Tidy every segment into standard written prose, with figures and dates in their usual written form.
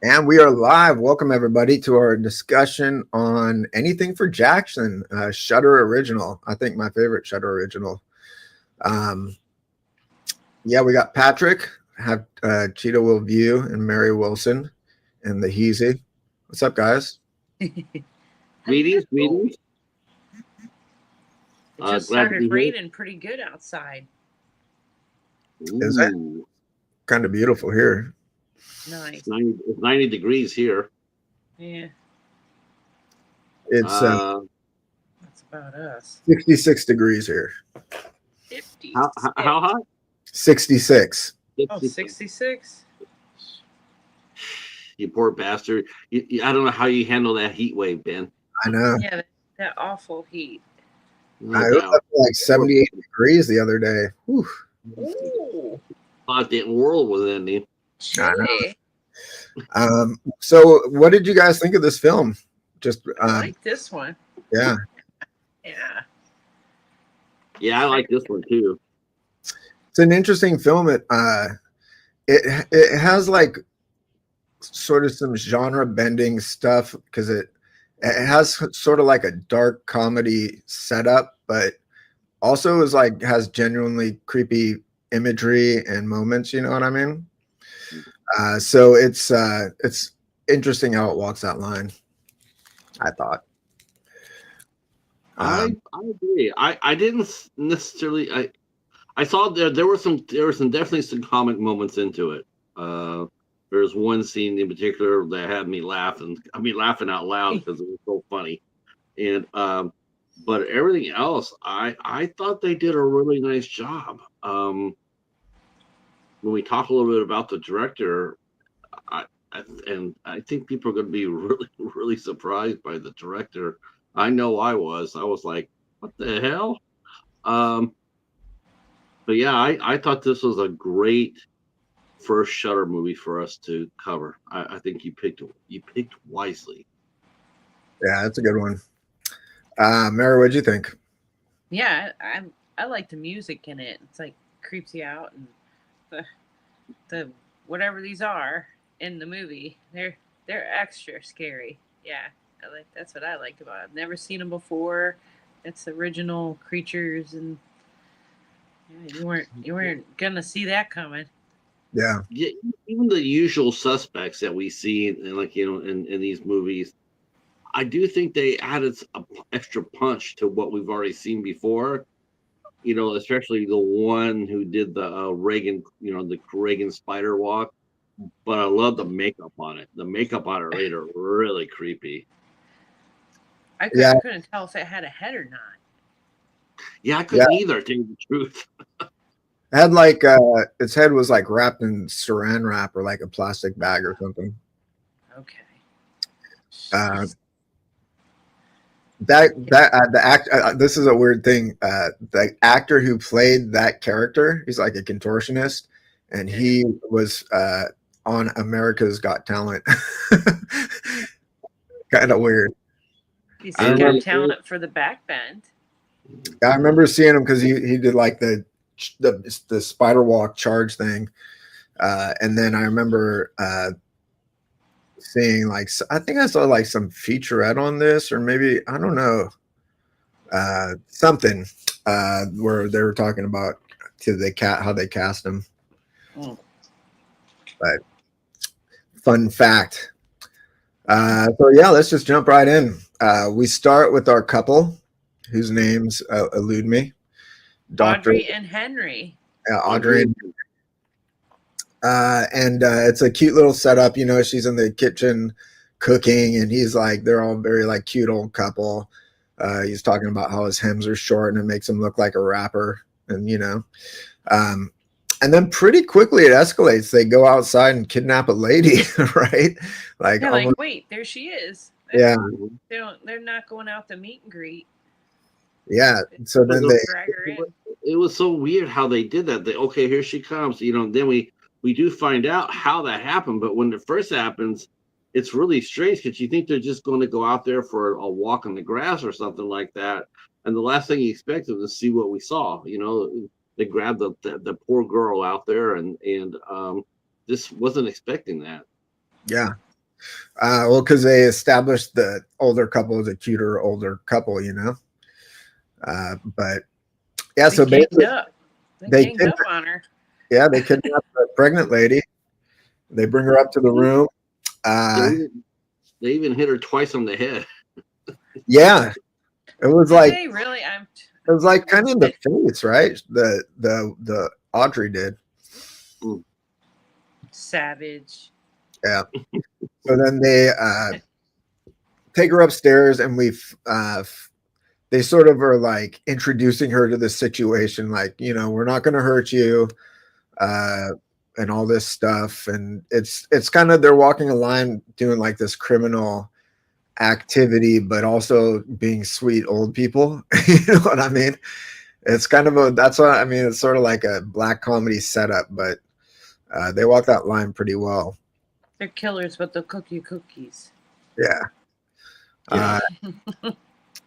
And we are live. Welcome, everybody, to our discussion on Anything for Jackson, Shudder original. I think my favorite Shudder original. Um, yeah, we got Patrick, have Cheetah Will View, and Mary Wilson, and the Heezy. What's up, guys? Greetings, greetings. It just started raining pretty good outside. Is it? Kind of beautiful here. Nice. It's 90 degrees here. Yeah. It's that's about us. 66 degrees here. 50. How hot? 66. Oh, 66? You poor bastard. I don't know how you handle that heat wave, Ben. I know. Yeah, that awful heat. I was up to like 78 degrees the other day. Whew. Ooh. Thought the world was ending. Chilly. So what did you guys think of this film? Just I like this one. Yeah. Yeah, I like this one too. It's an interesting film. It has like sort of some genre bending stuff because it has sort of like a dark comedy setup, but also is like has genuinely creepy imagery and moments. You know what I mean? So it's interesting how it walks that line. I thought. I agree. I didn't necessarily. I saw there were definitely some comic moments into it. There's one scene in particular that had me laughing. I mean, laughing out loud because it was so funny. And but everything else, I thought they did a really nice job. When we talk a little bit about the director, I think people are going to be really, really surprised by the director. I know I was. I was like, what the hell? But yeah, I thought this was a great first Shudder movie for us to cover. I think you picked wisely. Yeah, that's a good one. Mary, what'd you think? Yeah, I like the music in it. It's like creeps you out, and the whatever these are in the movie, they're extra scary. Yeah, that's what I liked about it. I've never seen them before. It's original creatures, and yeah, you weren't gonna see that coming. Yeah, even the usual suspects that we see, in these movies, I do think they added an extra punch to what we've already seen before. Especially the one who did the Reagan, the Reagan spider walk. But I love the makeup on it. The makeup on it later really creepy. I couldn't tell if it had a head or not. Yeah, I couldn't either, to tell you the truth. it had like its head was like wrapped in saran wrap or like a plastic bag or something. Okay. The act. This is a weird thing. The actor who played that character, he's like a contortionist, and he was on America's Got Talent. Kind of weird. He's got talent for the back bend. I remember seeing him because he did like the spider walk charge thing, and then I remember seeing like I think I saw like some featurette on this, or maybe I don't know something where they were talking about how they cast him. But fun fact. So yeah, let's just jump right in. We start with our couple, whose names elude me. Audrey and Henry. Audrey and it's a cute little setup. She's in the kitchen cooking, and he's like, they're all very like cute old couple. He's talking about how his hems are short and it makes him look like a rapper, and and then pretty quickly it escalates. They go outside and kidnap a lady, right? Like, wait, there she is. Yeah, they're not going out to meet and greet. Yeah, so then it was so weird how they did that. Okay, here she comes. Then we do find out how that happened. But when it first happens, it's really strange because you think they're just going to go out there for a walk in the grass or something like that. And the last thing you expect is to see what we saw. They grabbed the poor girl out there, and just wasn't expecting that. Yeah, Well, because they established the older couple as a cuter older couple, you know. But yeah, They so ganged basically up. They they ganged up on her. yeah, they kidnap the pregnant lady. They bring her up to the room. They even hit her twice on the head. Yeah, it was Did like they really? it was like kind of in the face, right? The Audrey did. Savage. Yeah. So then they take her upstairs, and they sort of are like introducing her to the situation, like, you know, we're not going to hurt you, uh, and all this stuff. And it's kind of they're walking a line, doing like this criminal activity, but also being sweet old people. You know what I mean? It's kind of that's what I mean. It's sort of like a black comedy setup, but they walk that line pretty well. They're killers, but they'll cook you cookies. Yeah. Yeah.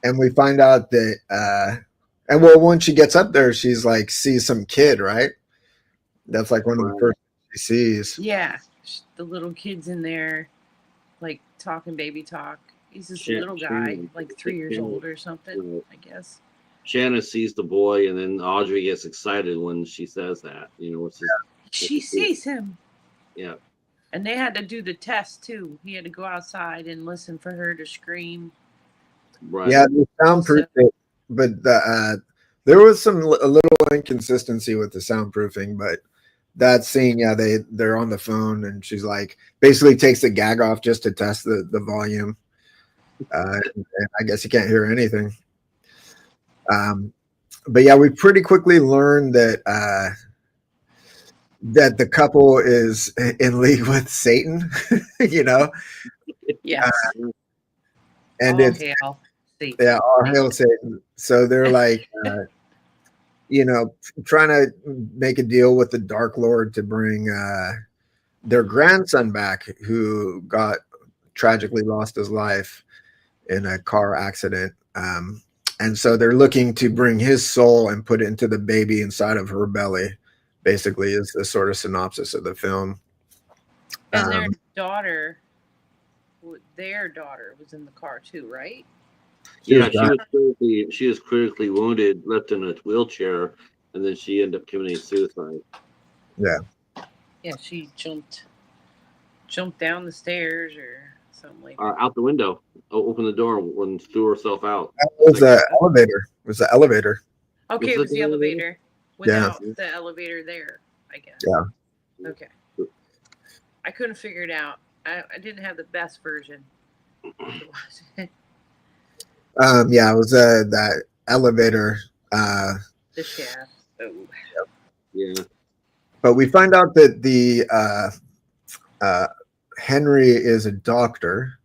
And we find out that, and well, when she gets up there, she's like, sees some kid, right? That's like one of the first things she sees. Yeah, the little kid's in there, like talking baby talk. He's this little guy, like 3 years old or something, I guess. Shanna sees the boy, and then Audrey gets excited when she says that. You know, it's just, she sees him. Yeah. And they had to do the test too. He had to go outside and listen for her to scream. Right. Yeah, the soundproofing, but there was a little inconsistency with the soundproofing, but that scene, yeah, they're on the phone, and she's like, basically takes the gag off just to test the volume, and I guess you can't hear anything. But yeah, we pretty quickly learned that that the couple is in league with Satan, you know. Yes. And all it's hail Satan. yeah, all hail Satan. So they're like, you know, trying to make a deal with the Dark Lord to bring their grandson back, who got tragically lost his life in a car accident. And so they're looking to bring his soul and put it into the baby inside of her belly, basically, is the sort of synopsis of the film. And their daughter was in the car too, right? She was critically wounded, left in a wheelchair, and then she ended up committing suicide. Yeah. Yeah, she jumped down the stairs or something like that. Out the window, opened the door, and threw herself out. That was the elevator. It was the elevator. Okay, it was the elevator without the elevator there, I guess. Yeah. Okay. I couldn't figure it out. I didn't have the best version. Yeah, it was that elevator. The shaft. Oh. Yeah. But we find out that the Henry is a doctor,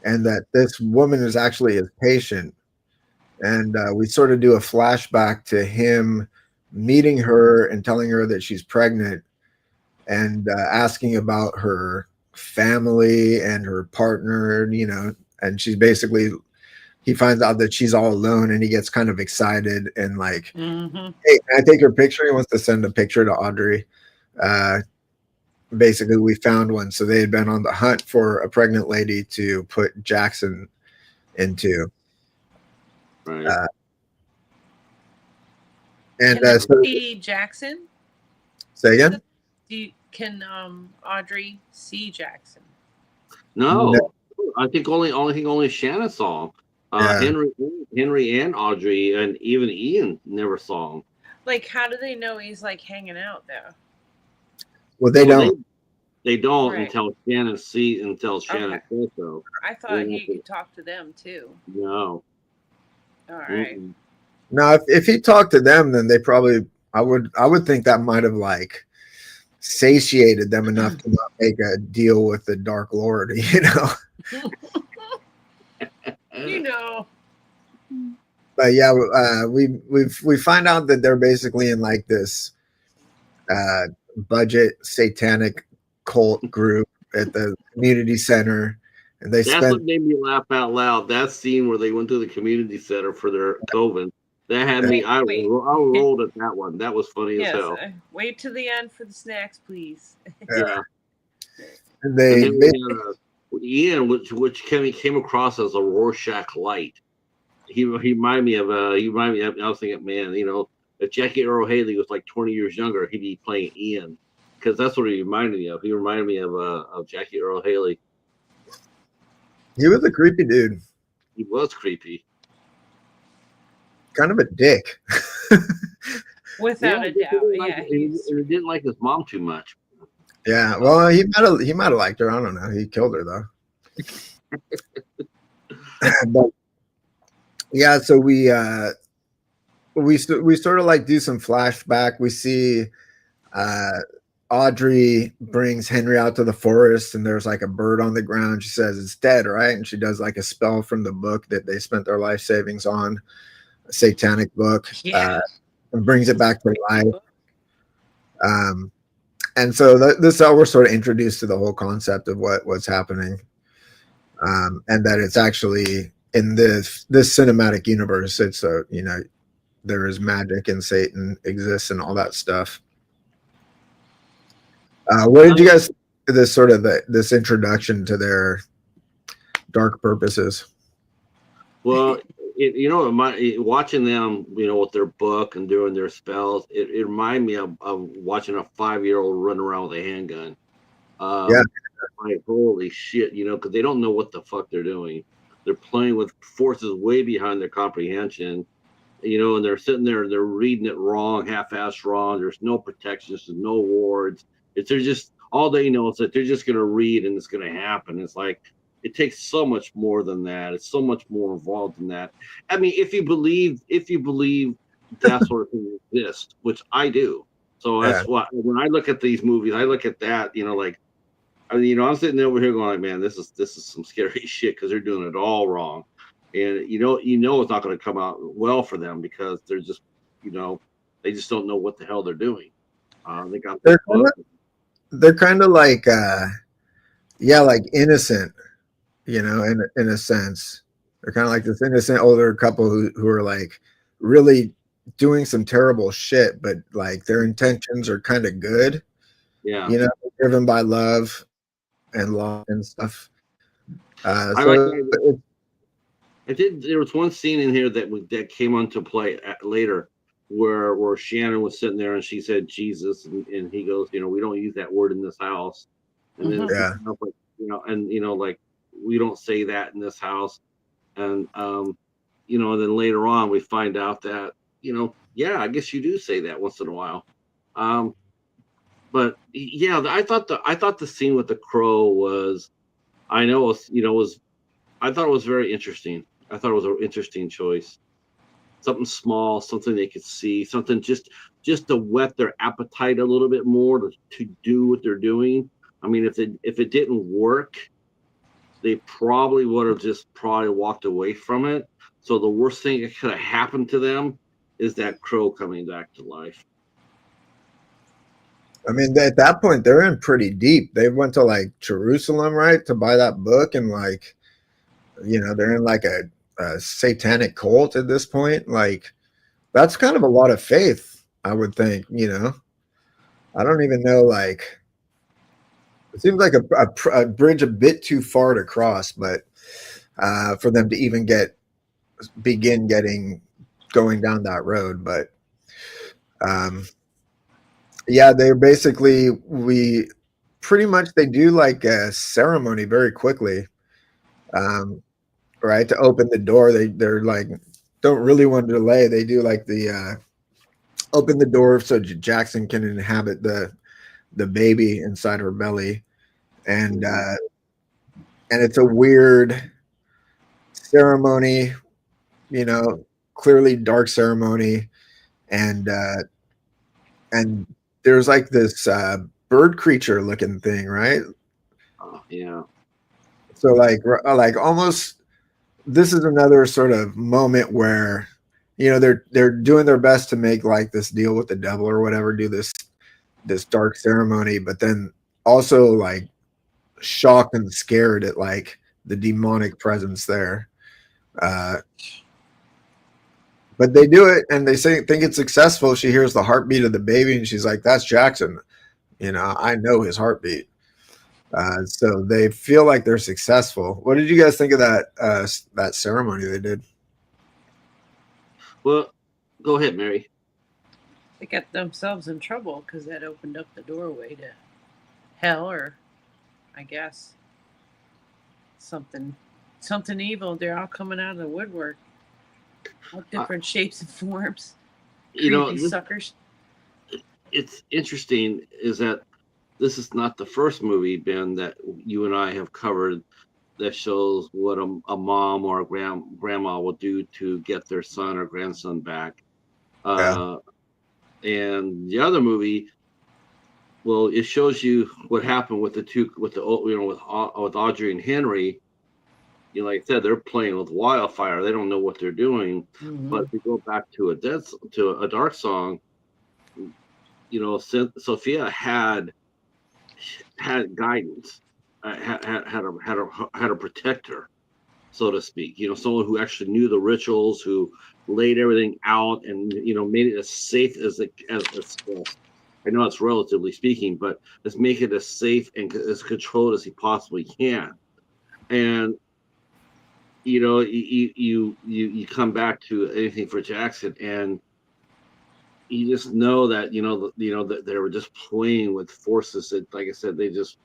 and that this woman is actually his patient. And we sort of do a flashback to him meeting her and telling her that she's pregnant, and asking about her family and her partner, you know, and she's basically, he finds out that she's all alone, and he gets kind of excited and like, hey, can I take your picture? He wants to send a picture to Audrey. Basically, we found one. So they had been on the hunt for a pregnant lady to put Jackson into. Right. And can so, see Jackson? Say again? Can Audrey see Jackson? No. I think only Shanna saw him. Henry and Audrey and even Ian never saw him. Like, how do they know he's like hanging out though? Well, they don't. They don't until Shanna says so. I thought he could talk to them too. No. All right. Now, if he talked to them, then they probably, I would think that might have like satiated them enough to not make a deal with the Dark Lord, you know. You know. But yeah, we find out that they're basically in like this budget satanic cult group at the community center, and that's what made me laugh out loud. That scene where they went to the community center for their coven, that had me. I rolled at that one. That was funny as hell. Wait till the end for the snacks, please. Yeah. And Ian, which came across as a Rorschach light. He reminded me of I was thinking, man, if Jackie Earl Haley was like 20 years younger, he'd be playing Ian, because that's what he reminded me of. He reminded me of Jackie Earl Haley. He was a creepy dude. He was creepy. Kind of a dick. Without a doubt. Yeah. He didn't like his mom too much. Yeah, well, he might have liked her. I don't know. He killed her though. But yeah, so we sort of like do some flashback. We see Audrey brings Henry out to the forest, and there's like a bird on the ground. She says it's dead, right? And she does like a spell from the book that they spent their life savings on, a satanic book, and brings it back to life. And so this is how we're sort of introduced to the whole concept of what's happening, and that it's actually in this cinematic universe. It's there is magic and Satan exists and all that stuff. What did you guys think of this sort of this introduction to their dark purposes? Well, watching them, with their book and doing their spells, it reminded me of watching a 5-year-old run around with a handgun. Like, holy shit, because they don't know what the fuck they're doing. They're playing with forces way behind their comprehension, and they're sitting there and they're reading it wrong, half-assed wrong. There's no protections, there's no wards. They're just, all they know is that they're just going to read and it's going to happen. It's like, it takes so much more than that. It's so much more involved than that. I mean, if you believe that sort of thing exists, which I do. So that's why when I look at these movies, I look at that, I'm sitting over here going like, man, this is some scary shit, because they're doing it all wrong. And it's not going to come out well for them, because they're just, they just don't know what the hell they're doing. They got they're kind of like like innocent, in a sense. They're kind of like this innocent older couple who are like really doing some terrible shit, but like their intentions are kind of good. Yeah. Driven by love and law and stuff. There was one scene in here that came onto play later, where Shannon was sitting there and she said Jesus, and he goes, we don't use that word in this house. And then like, we don't say that in this house. And and then later on we find out that I guess you do say that once in a while. But yeah, I thought the scene with the crow was, I thought it was very interesting. I thought it was an interesting choice. Something small, something they could see, something just to whet their appetite a little bit more to do what they're doing. I mean, if it didn't work, they probably would have just walked away from it. So the worst thing that could have happened to them is that crow coming back to life. I mean, at that point, they're in pretty deep. They went to like Jerusalem, right, to buy that book, and like, they're in like a satanic cult at this point. Like, that's kind of a lot of faith, I would think. I don't even know. Like, it seems like a bridge a bit too far to cross, but for them to even begin going down that road. But they're basically, they do like a ceremony very quickly, right, to open the door. They're like, don't really want to delay. They do like the open the door so Jackson can inhabit the baby inside her belly, and it's a weird ceremony, clearly dark ceremony, and there's like this bird creature looking thing, right? Oh, yeah. So like almost, this is another sort of moment where they're doing their best to make like this deal with the devil or whatever, do this dark ceremony, but then also like shocked and scared at like the demonic presence there. But they do it, and they think it's successful. She hears the heartbeat of the baby, and she's like, "That's Jackson. I know his heartbeat." So they feel like they're successful. What did you guys think of that ceremony they did? Well, go ahead, Mary. They got themselves in trouble because that opened up the doorway to hell, or I guess something, something evil. They're all coming out of the woodwork, all different shapes and forms. You know, Creepy suckers. it's interesting is that this is not the first movie, Ben, that you and I have covered that shows what a mom or a grandma will do to get their son or grandson back. Yeah, Uh, and the other movie, well, it shows you what happened with the two, with the with Audrey and Henry. You know, like I said, they're playing with wildfire. They don't know what they're doing. Mm-hmm. But if we go back to a dark song, you know, Sophia had guidance, had a protector, so to speak. You know, someone who actually knew the rituals, who laid everything out, and made it as safe as I know it's relatively speaking, but let's make it as safe and as controlled as he possibly can. And you come back to anything for Jackson, and you just know that that they were just playing with forces that, like I said, they just.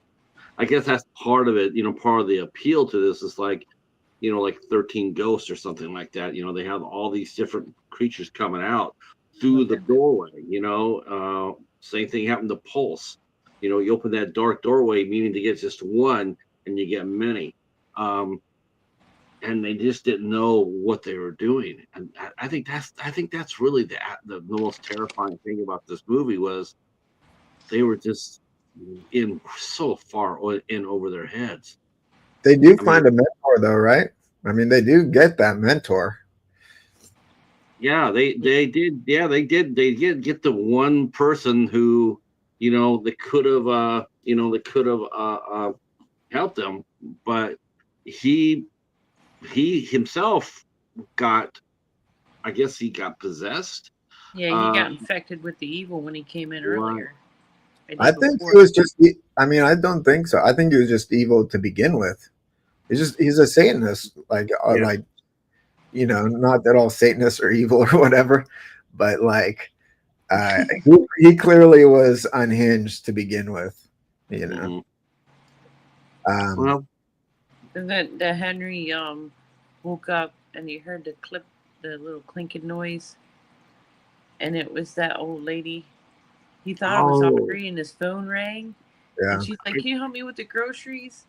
I guess that's part of it. Part of the appeal to this is like, like 13 Ghosts or something like that. They have all these different creatures coming out through the doorway. Same thing happened to Pulse. You open that dark doorway, meaning to get just one, and you get many. And they just didn't know what they were doing. And I think that's really the most terrifying thing about this movie was they were just in so far in over their heads. they do I mean, find a mentor though, right? I mean, they do get that mentor. yeah, they did. Yeah, they did get the one person who, that could have, helped them, but he he himself got, I guess he got possessed. Yeah, he Uh, got infected with the evil when he came in right. earlier. I I did think before. he was just. I mean, I don't think so. I think he was just evil to begin with. He's a Satanist, Yeah. like not that all Satanists are evil or whatever, but like he clearly was unhinged to begin with. You know. Hmm. Um, Well, And then the Henry woke up and he heard the little clinking noise, and it was that old lady. He thought it was oh, Audrey, and his phone rang, yeah. and she's like, "Can you help me with the groceries?"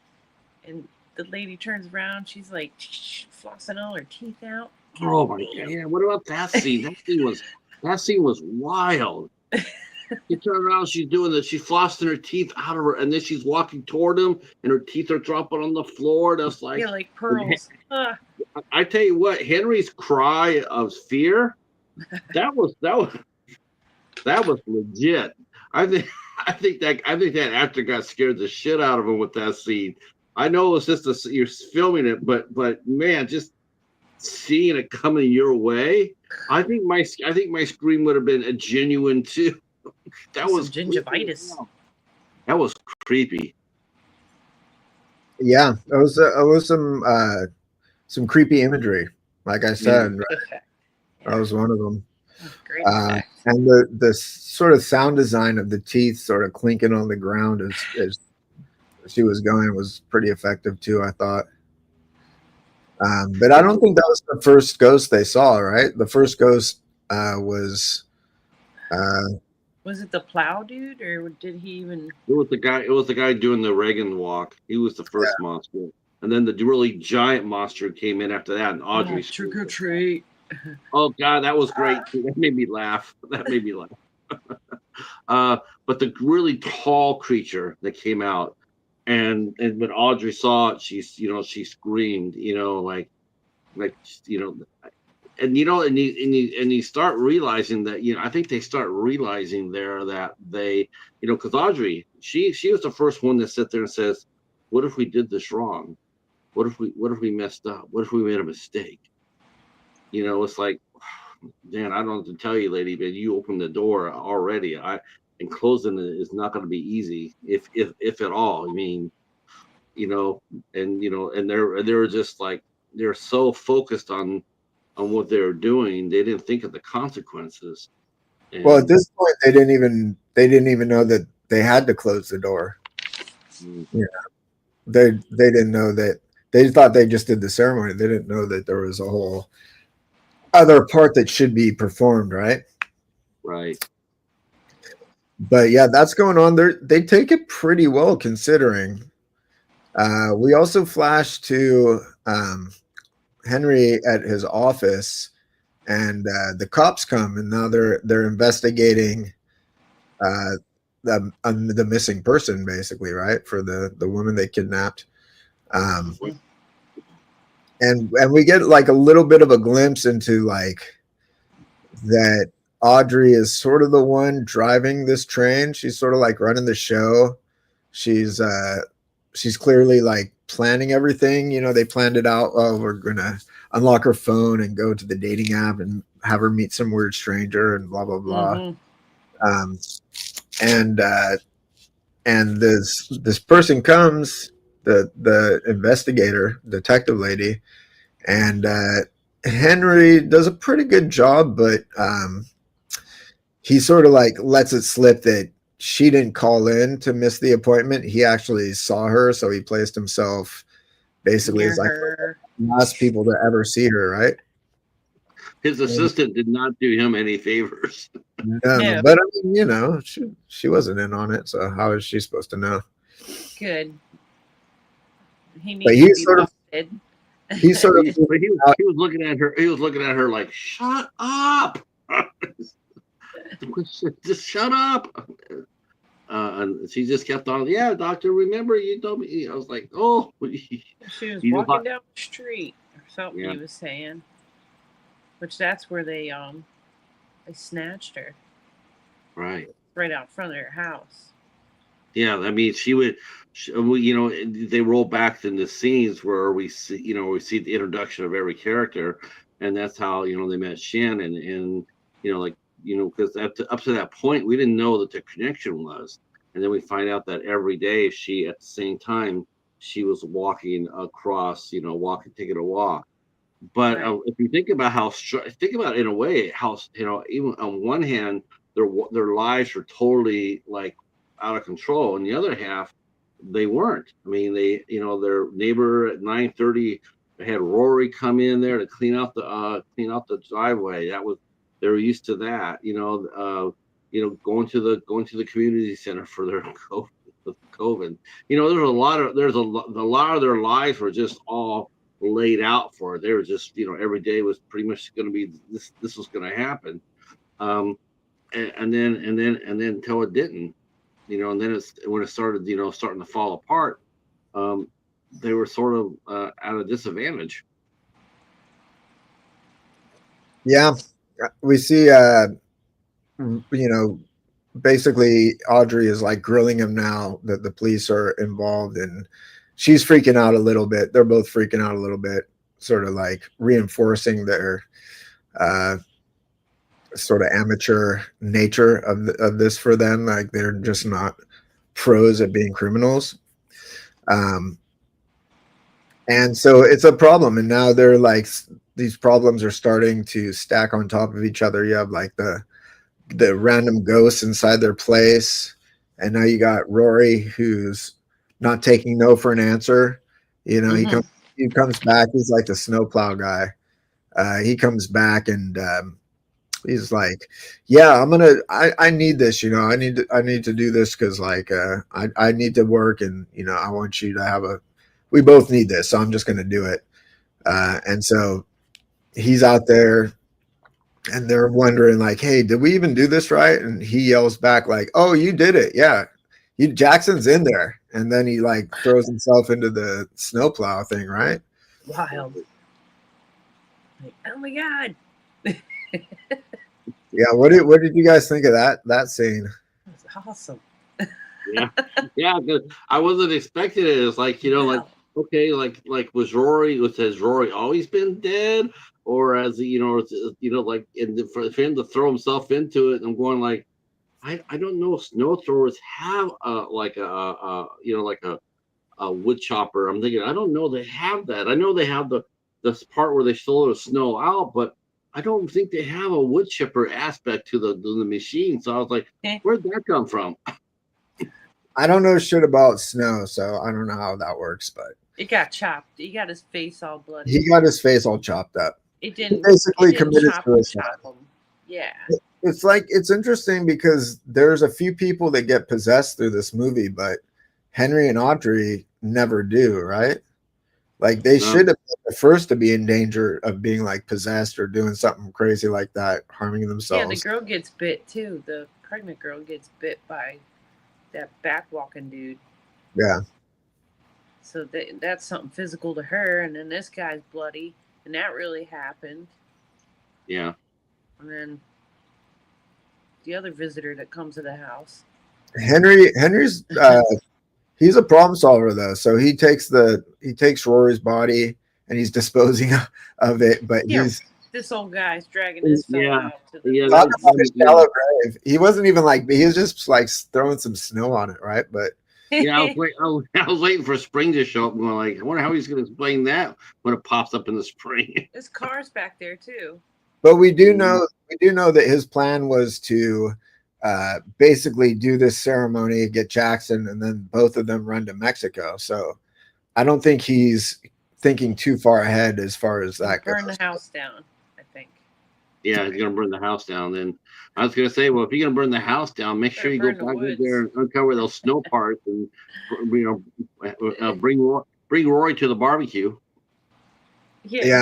And the lady turns around. She's like flossing all her teeth out. oh my God. Yeah. What about that scene? That scene was wild. She turned around, she's doing this, she's flossing her teeth out of her, and then she's walking toward him, and her teeth are dropping on the floor. That's Yeah, like, like pearls. I tell you what, Henry's cry of fear, that was legit. I think I think that actor got scared the shit out of him with that scene. I know it was just you're filming it, but man, just seeing it coming your way, I think my scream would have been a genuine too. That Some was creepy as gingivitis. hell. That was creepy. Yeah, it was some creepy imagery. Like I Yeah. said, that Yeah, was one of them. great effect. And the sort of sound design of the teeth sort of clinking on the ground as she was going was pretty effective too. I thought. But I You don't know, think that was the first ghost they saw. Right, the first ghost was uh, Was it the plow dude, or did he even? it was the guy doing the Reagan walk. He was the first monster. And then the really giant monster came in after that, and Audrey Trick or screamed. treat. Oh God, that was great too. That made me laugh. That made me laugh. Uh, but the really tall creature that came out, and when Audrey saw it, she screamed, like you know, and you start realizing that, I think they start realizing there that they, because Audrey, she was the first one to sit there and says, "What if we did this wrong? What if we messed up? What if we made a mistake?" It's like, man, I don't know what to tell you, lady, but you opened the door already. And closing it is not going to be easy, if at all. I mean, you know, and they're just like they're so focused on what they were doing, they didn't think of the consequences. Well, at And this point, they didn't even know that they had to close the door. mm, Yeah, they didn't know that. They thought they just did the ceremony. They didn't know that there was a whole other part that should be performed, right? right, But yeah, that's going on. They take it pretty well considering. We also flash to Henry at his office, and the cops come, and now they're investigating uh, the missing person, basically, right, for the woman they kidnapped. Um, Mhm. and we get like a little bit of a glimpse into like that Audrey is sort of the one driving this train. She's sort of like running the show. She's she's clearly like planning everything. You know, they planned it out. Oh, we're gonna unlock her phone and go to the dating app and have her meet some weird stranger and blah blah blah. Mhm. Um, and this person comes, the investigator, detective lady, and Henry does a pretty good job, but he sort of like lets it slip that she didn't call in to miss the appointment. He actually saw her, so he placed himself basically Near as like her. the last people to ever see her, right? his assistant did not do him any favors. No, No. but I mean, you know, she wasn't in on it, so how is she supposed to know? Good. He But needs to be busted. he sort of But he was looking at her. He was looking at her like, "Shut up! Just shut up!" And she just kept on. Yeah, doctor. Remember you told me. I was like, "Oh, She was you know walking what? down the street or something Yeah, he was saying. Which that's where they snatched her right. right out front of their house. Yeah, I mean, she would, they roll back in the scenes where we see the introduction of every character, and that's how they met Shannon, and like because up to that point we didn't know that the connection was, and then we find out that every day she at the same time she was walking across, walking, taking a walk. But Right. if you think about think about it in a way how even on one hand their lives are totally like out of control, and the other half they weren't. I mean, their neighbor at 9:30 had Rory come in there to clean out the driveway. That was they were used to that. Going to the community center for their COVID. A lot of their lives were just all laid out for it. They were just, every day was pretty much going to be this. This was going to happen, um, and then until it didn't, and then it's when it started, starting to fall apart. Um, they were sort of at a disadvantage. yeah. We see you know, basically Audrey is like grilling him now that the police are involved, and she's freaking out a little bit. They're both freaking out a little bit, sort of like reinforcing their uh, sort of amateur nature of this for them. Like they're just not pros at being criminals. Um, and so it's a problem. And now they're like, these problems are starting to stack on top of each other. You have like the random ghosts inside their place. And now you got Rory who's not taking no for an answer. You know, Mm-hmm. he comes back. He's like the snowplow guy. He comes back and he's like, yeah, I need this. You know, I need to do this because like I need to work, and I want you to have a. We both need this, so I'm just going to do it. And so he's out there and they're wondering like, hey, did we even do this right? And he yells back like, oh, you did it. Yeah. Jackson's in there. And then he like throws himself into the snowplow thing, right? Wild. Like, oh my god. Yeah. What did you guys think of that scene? That's awesome. Yeah, yeah. 'Cause I wasn't expecting it. It's like like No. okay, has Rory always been dead, or as like for him to throw himself into it? I'm going like I don't know if snow throwers have like a wood chopper. I'm thinking, I don't know they have that. I know they have this part where they throw the snow out, but I don't think they have a wood chipper aspect to the machine. So I was like, where'd that come from? I don't know shit about snow, so I don't know how that works, but It got chopped. He got his face all bloody. he got his face all chopped up. It He didn't. basically It didn't committed chop suicide. him. Yeah. It's like, it's interesting because there's a few people that get possessed through this movie, but Henry and Audrey never do, right? Like they should have been the first to be in danger of being like possessed or doing something crazy like that, harming Yeah, the themselves. girl gets bit too. The pregnant girl gets bit by that back walking dude. Yeah. So that's something physical to her. And then this guy's bloody, and that really happened. Yeah. And then the other visitor that comes to the house. Henry's he's a problem solver though. So he takes Rory's body and he's disposing of it, but Yeah, he's this old guy's dragging this fella Yeah. out to the. Yeah, talking that- about his shallow grave. He wasn't even like, he was just like throwing some snow on it, right? But Yeah, I was waiting for spring to show up. Going like, I wonder how he's going to explain that when it pops up in the spring. This car's back there too. But we do know that his plan was to basically do this ceremony, get Jackson, and then both of them run to Mexico. So I don't think he's thinking too far ahead as far as that Burn goes. the house down, I think. Yeah, he's going to burn the house down. Then I was going to say, well, if you're going to burn the house down, make sure you go Burn the back in woods. there and uncover those snow parts, and bring Rory to the barbecue. Yeah.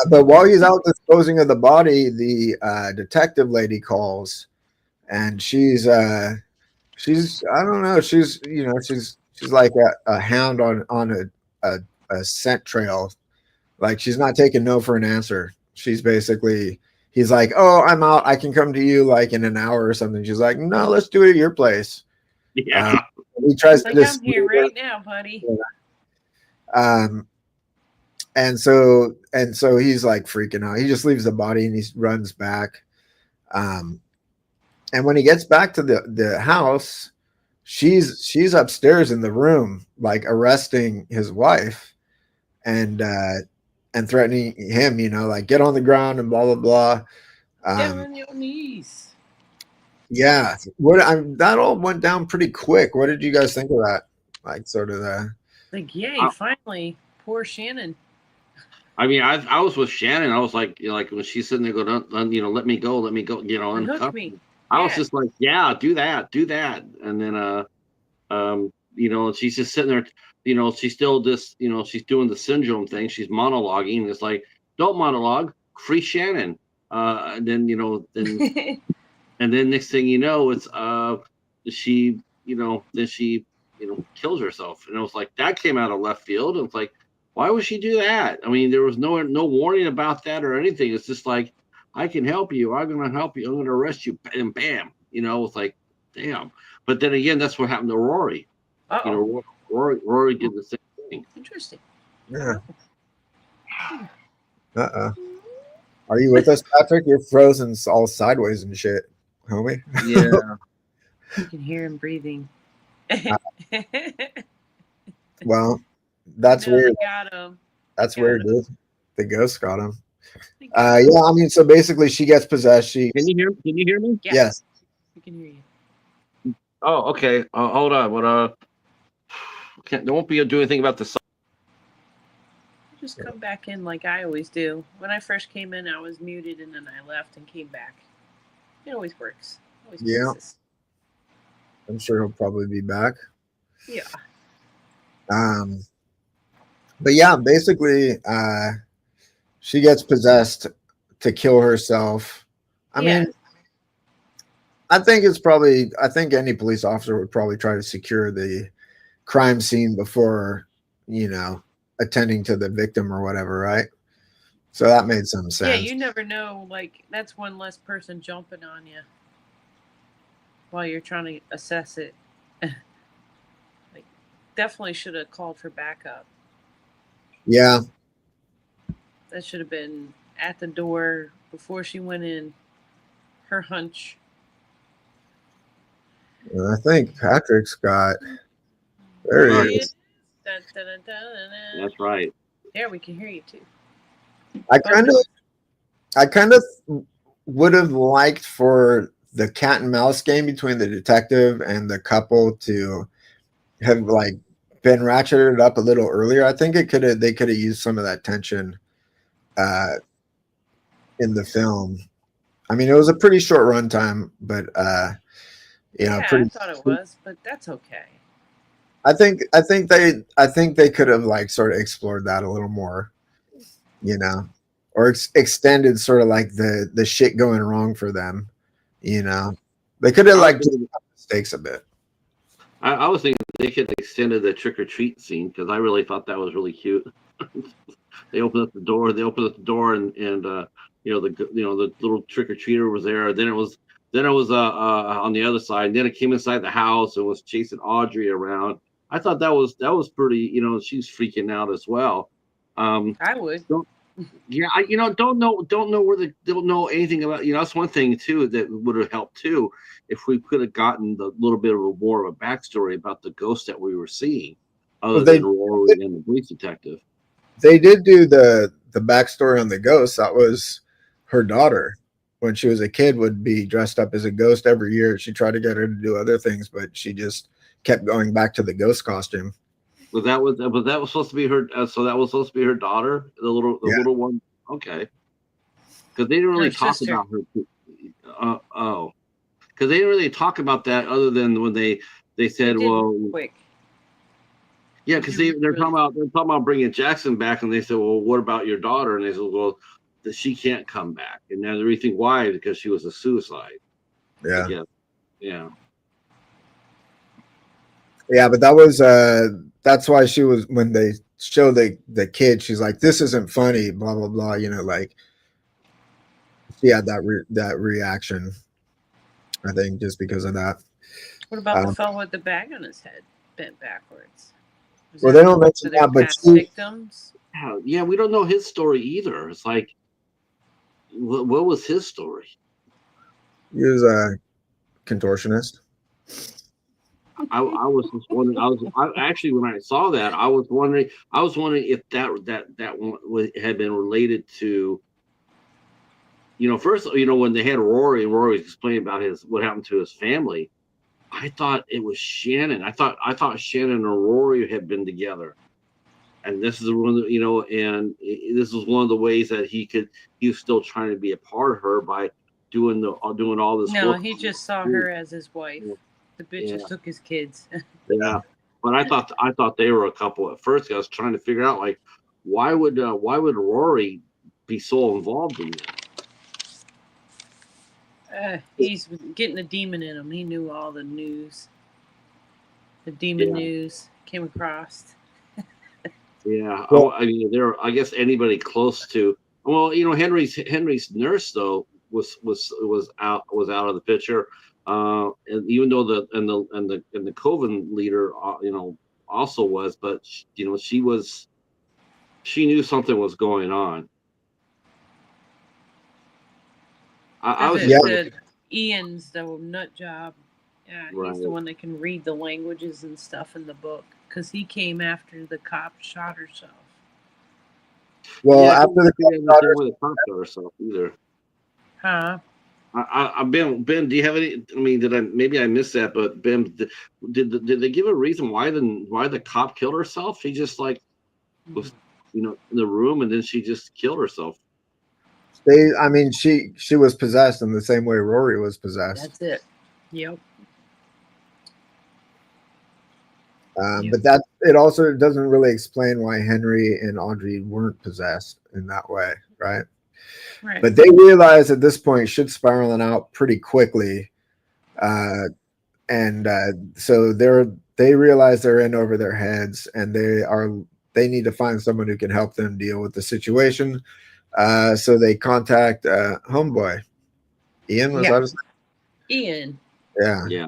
But while he's out disposing of the body, the detective lady calls, and she's I don't know, she's like a hound on a scent trail. Like she's not taking no for an answer. She's basically, he's like, oh, I'm out, I can come to you like in an hour or something. She's like, no, let's do it at your place. Yeah. He tries Like, to just I'm here right now, buddy. And so he's like freaking out. He just leaves the body and he runs back. And when he gets back to the house, she's upstairs in the room, like arresting his wife and threatening him, like get on the ground and blah blah blah. Get on your knees. Yeah. That all went down pretty quick. What did you guys think of that? Like sort of the Like, yay, finally, poor Shannon. I mean, I was with Shannon. I was like, like when she's sitting there going, let me go, Unhook me. I was just like, yeah, do that. And then, she's just sitting there, she's still she's doing the syndrome thing. She's monologuing. It's like, don't monologue, free Shannon. And then, then, and then next thing you know, it's, she, then she, kills herself. And it was like, that came out of left field. And it's like, why would she do that? I mean, there was no warning about that or anything. It's just like, I can help you. I'm going to help you. I'm going to arrest you. And bam, it's like, damn. But then again, that's what happened to Rory. Uh-oh. Rory did the same thing. Interesting. yeah. Are you with us, Patrick? You're frozen all sideways and shit, homie. Yeah. You can hear him breathing. Well, that's weird. Got him. That's weird, dude. The ghost got him. Yeah, I mean, so basically she gets possessed. Can you hear me? Yes. We can hear you. Oh, okay. Hold on. But there won't be do anything about the song. Just come back in like I always do. When I first came in, I was muted and then I left and came back. It always works. Always Yeah. fixes. I'm sure he'll probably be back. Yeah. But yeah, basically, she gets possessed to kill herself. I mean, I think any police officer would probably try to secure the crime scene before, attending to the victim or whatever, right? So that made some sense. Yeah, you never know. Like, that's one less person jumping on you while you're trying to assess it. Like, definitely should have called for backup. Yeah. That should have been at the door before she went in. Her hunch. And I think Patrick's got. There There he Sorry, he is. is. Dun, dun, dun, dun, dun, dun. that's right. There, we can hear you too. I Phone kind of, number. I kind of would have liked for the cat and mouse game between the detective and the couple to have like been ratcheted up a little earlier. I think they could have used some of that tension uh, in the film. I mean, it was a pretty short runtime, but Yeah, I pretty. thought it was, but that's okay. I think they could have like sort of explored that a little more, you know, or extended sort of like the shit going wrong for them, you know. They could have I was like just thinking, cut mistakes a bit. I was thinking they could have extended the trick or treat scene because I really thought that was really cute. They opened up the door. They opened up the door, and the little trick or treater was there. Then it was on the other side. And then it came inside the house and was chasing Audrey around. I thought that was pretty. She's freaking out as well. Um, I would. don't yeah, I don't know anything about. That's one thing too that would have helped too if we could have gotten the little bit of more of a backstory about the ghost that we were seeing, Well, other than Rory and the police detective. they did do the backstory on the ghost. That was her daughter when she was a kid would be dressed up as a ghost every year. She tried to get her to do other things, but she just kept going back to the ghost costume. Was that was supposed to be her? So that was supposed to be her daughter, the Yeah, little one. Okay, because they didn't Her really talk sister. about her. Oh, because they didn't really talk about that other than when they They said, did real well, quick. yeah, They because did they're really. talking about bringing Jackson back, and they said, well, what about your daughter? And they said, well, that she can't come back, and then they think why because she was a suicide. I yeah, guess. Yeah. yeah. But that's why she was when they show the kid. She's like, "This isn't funny." Blah blah blah. Like she had that reaction. I think just because of that. What about the Um, fellow with the bag on his head bent backwards? Was well, that they one don't mention of their that, but past victims? Yeah, we don't know his story either. It's like, what was his story? he was a contortionist. I was just wondering. Actually, when I saw that, I was wondering if that one had been related to. First, when they had Rory and Rory was explaining about what happened to his family. I thought it was Shannon. I thought Shannon and Rory had been together, and this is one, this was one of the ways that he was still trying to be a part of her by doing all this No, work. he just saw her as his wife. The bitch Yeah, just took his kids. yeah. But I thought they were a couple at first. I was trying to figure out like why would Rory be so involved in that? He's getting a demon in him. He knew all the news. The demon Yeah, news came across. yeah. Well, I mean, I guess anybody close to. Well, Henry's nurse though was out of the picture. And even though the Coven leader, also was, but she knew something was going on. I Because was yeah, just trying to the figure. Ian's the nut job. Yeah, he's the Right. one that can read the languages and stuff in the book. Because he came after the cop shot herself. well, Yeah, I after couldn't the figure out understand daughter, where the cop got herself either. Huh? Ben, do you have any? I mean, maybe I missed that, but Ben, did they give a reason why the cop killed herself? She just like was, in the room, and then she just killed herself. I mean, she was possessed in the same way Rory was possessed. That's it. Yep. Yep. But that it also doesn't really explain why Henry and Audrey weren't possessed in that way, right? Right. But they realize at this point shit's spiraling out pretty quickly, uh, and so they realize they're in over their heads, and they need to find someone who can help them deal with the situation. So they contact Homeboy. Ian, was Yeah. that his Ian. name? Yeah.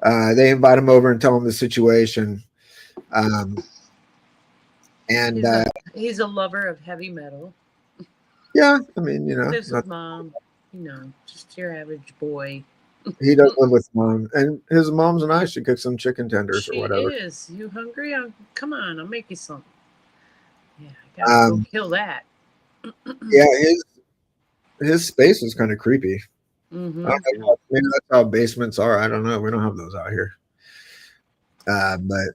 Yeah, They invite him over and tell him the situation. Um, and He's a lover of heavy metal. yeah, I mean, Lives not with mom. Just your average boy. He does live with mom, and his mom's nice. She cooks some chicken tenders or She whatever. is. You hungry? Come on, I'll make you some. Yeah, I gotta go Um, kill that. yeah, his space is kind of creepy. I Mm-hmm. don't know. Maybe that's how basements are. I don't know. We don't have those out here. But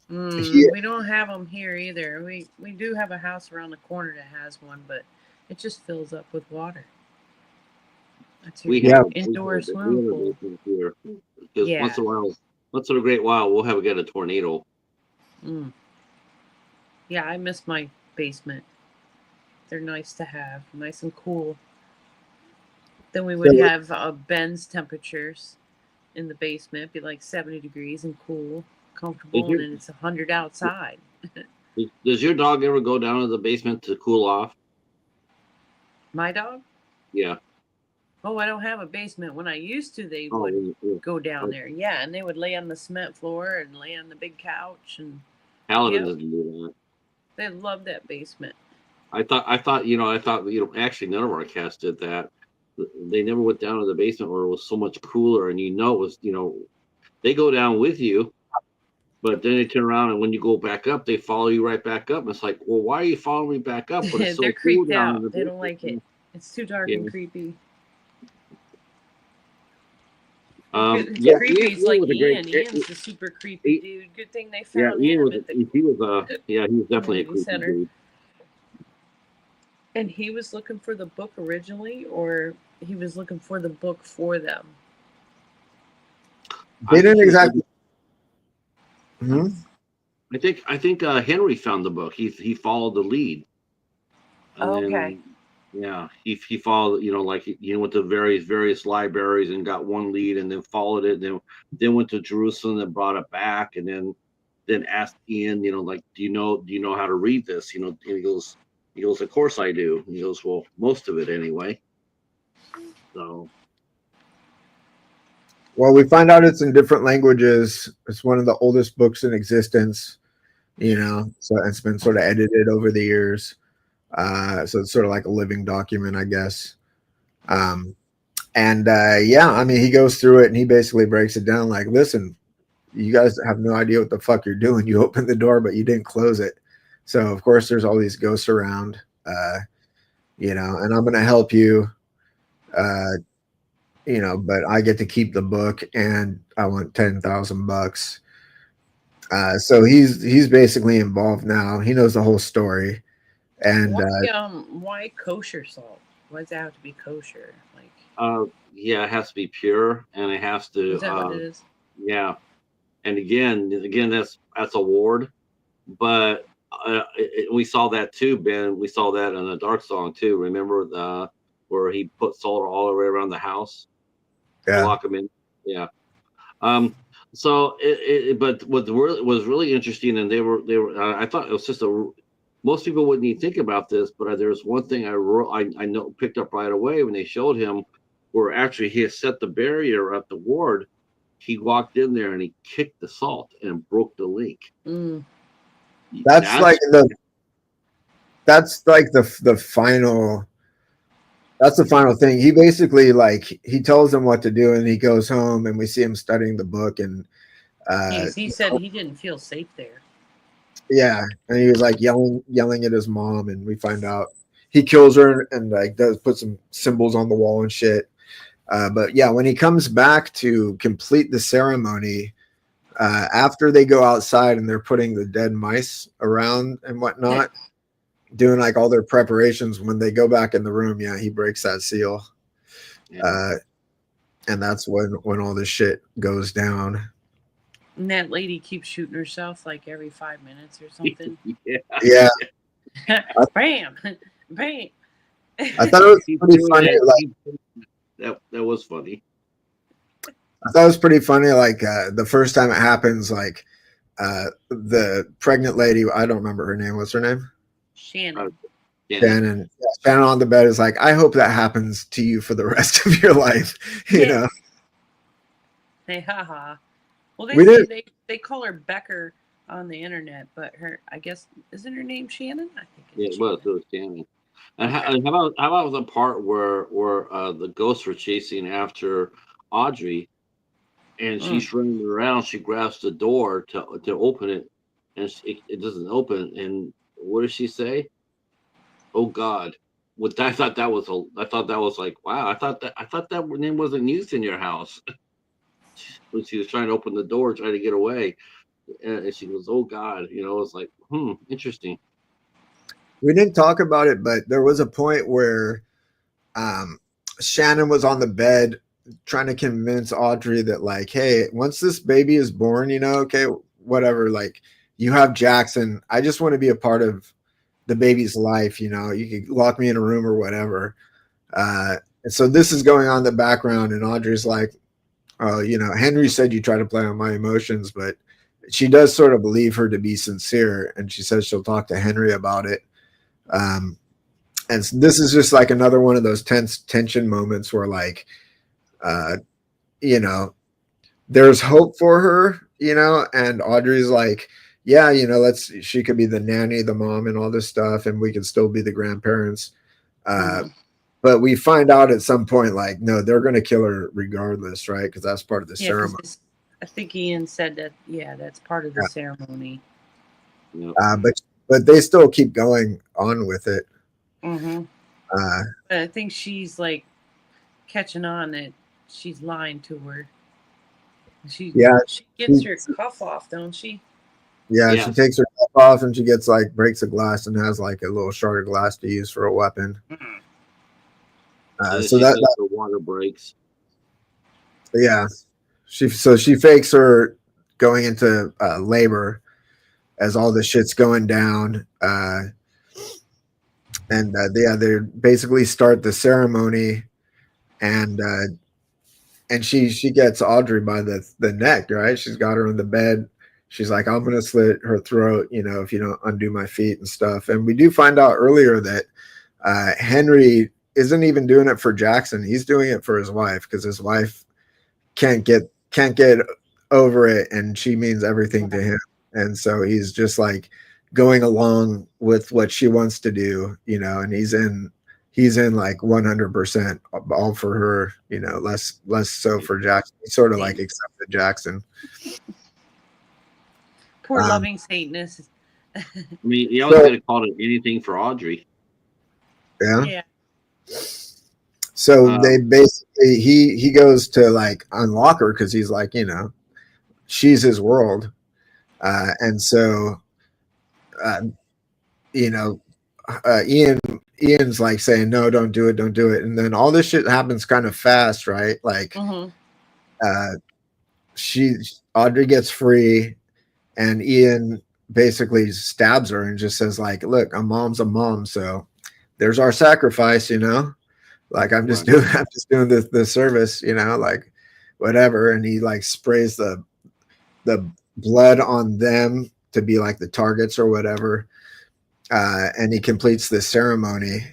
he, We don't have them here either. We do have a house around the corner that has one, but it just fills up with water. That's your We yeah, have indoor we swimming have a pool. basement here because Yeah. once in a great while, we'll have get a tornado. Mm. Yeah, I miss my basement. They're nice to have, nice and cool. Then we would so have Ben's temperatures in the basement, be like 70 degrees and cool, Does comfortable, and your then it's 100 outside. does your dog ever go down to the basement to cool off? My dog? Yeah. Oh, I don't have a basement. When I used to, they Oh, would yeah. go down Oh, there. Yeah, and they would lay on the cement floor and lay on the big couch. And Paladin yep, doesn't do that. they love that basement. I thought actually none of our cats did that. They never went down to the basement where it was so much cooler, and it was they go down with you, but then they turn around and when you go back up, they follow you right back up. And it's like, well, why are you following me back up? But it's They're so cool creeped down in out. the They don't like it. basement. It's too dark Yeah. and creepy. It's Yeah. creepy. It's Ian like was a great. Ian. Ian's the super creepy He- dude. Good thing they yeah, found Ian him was. at the He was yeah. He was definitely a community creepy center. dude. And he was looking for the book originally, or he was looking for the book for them. they I think didn't he was. exactly. Hmm? I think Henry found the book. He followed the lead, and Okay. then yeah, he followed. Like he went to various libraries and got one lead, and then followed it. And then went to Jerusalem and brought it back, and then asked Ian, like, do you know how to read this? And he goes, of course I do. And he goes, well, most of it anyway. So Well, we find out it's in different languages. It's one of the oldest books in existence. So it's been sort of edited over the years. So it's sort of like a living document, I guess. Um, and yeah, I mean, he goes through it and he basically breaks it down like, listen, you guys have no idea what the fuck you're doing. You opened the door, but you didn't close it. So of course, there's all these ghosts around. And I'm gonna help you. Uh, but I get to keep the book, and I want $10,000. So he's basically involved now. He knows the whole story, and Why kosher salt? Why does it have to be kosher? Like, yeah, it has to be pure, and it has to is that what it is? yeah. And again, that's a ward. But we saw that too, Ben. We saw that in a Dark Song too. Remember where he put salt all the way around the house to yeah, lock him in? Yeah. Um. So but what was really interesting, and they were. I thought it was just a. Most people wouldn't even think about this, but there's one thing I know picked up right away when they showed him, where actually he had set the barrier at the ward. He walked in there and he kicked the salt and broke the link. Mm. that's like That's the that's like the final. That's the final thing. He basically like he tells them what to do, and he goes home, and we see him studying the book, and He said he didn't feel safe there. yeah, and he was like yelling at his mom, and we find out he kills her and like does put some symbols on the wall and shit. But yeah, when he comes back to complete the ceremony, after they go outside and they're putting the dead mice around and whatnot, doing like all their preparations, when they go back in the room, yeah, he breaks that seal. yeah. And that's when all this shit goes down. And that lady keeps shooting herself like every 5 minutes or something. Yeah. Yeah, Bam! Bam! I thought it was pretty funny. Like, That was funny. I thought it was pretty funny. Like the first time it happens, like the pregnant lady, I don't remember her name. What's her name? Shannon. Shannon. Yeah, Shannon on the bed is like, I hope that happens to you for the rest of your life. You know. Hey, haha. Well, We did. they call her Becker on the internet, but I guess isn't her name Shannon? I think Yeah, it's it was. Shannon. It was Shannon. And Okay. how about the part where the ghosts were chasing after Audrey, and she's running around. She grabs the door to open it, and it doesn't open. And what does she say? Oh God! What I thought that was I thought that was like, wow. I thought that name wasn't used in your house when she was trying to open the door, trying to get away. And she goes, "Oh God!" It's like, interesting. We didn't talk about it, but there was a point where um, Shannon was on the bed trying to convince Audrey that, like, hey, once this baby is born, okay, whatever, like, you have Jackson. I just want to be a part of the baby's life. You could lock me in a room or whatever. And so this is going on in the background, and Audrey's like, oh, Henry said you try to play on my emotions, but she does sort of believe her to be sincere, and she says she'll talk to Henry about it. And this is just like another one of those tense tension moments where, like, uh, there's hope for her, and Audrey's like, yeah, she could be the nanny, the mom, and all this stuff, and we can still be the grandparents. But we find out at some point, like, no, they're going to kill her regardless, right? Because that's part of the ceremony. I think Ian said that, yeah, that's part of the ceremony. But they still keep going on with it. I think she's like catching on that she's lying to her. She gets her cuff off, don't she? Yeah, she takes her cuff off and she gets, like, breaks a glass and has, like, a little shard of glass to use for a weapon. So that the water breaks. Yeah, she fakes her going into labor as all this shit's going down, and they basically start the ceremony, and she gets Audrey by the neck, right? She's got her in the bed. She's like, I'm gonna slit her throat, if you don't undo my feet and stuff. And we do find out earlier that Henry isn't even doing it for Jackson. He's doing it for his wife, because his wife can't get over it, and she means everything to him. And so he's just, like, going along with what she wants to do, and he's in like 100% all for her, less so for Jackson. He sort of, like, accepted Jackson. Poor loving Satanist. I mean, he always could have called it anything for Audrey. Yeah. So they basically he goes to, like, unlock her, because he's like, she's his world, and so Ian's like saying, no, don't do it, and then all this shit happens kind of fast, right? Like, Audrey gets free, and Ian basically stabs her and just says, like, look, a mom's a mom, so there's our sacrifice, like, I'm just doing the service, like, whatever. And he, like, sprays the blood on them to be like the targets or whatever, and he completes the ceremony.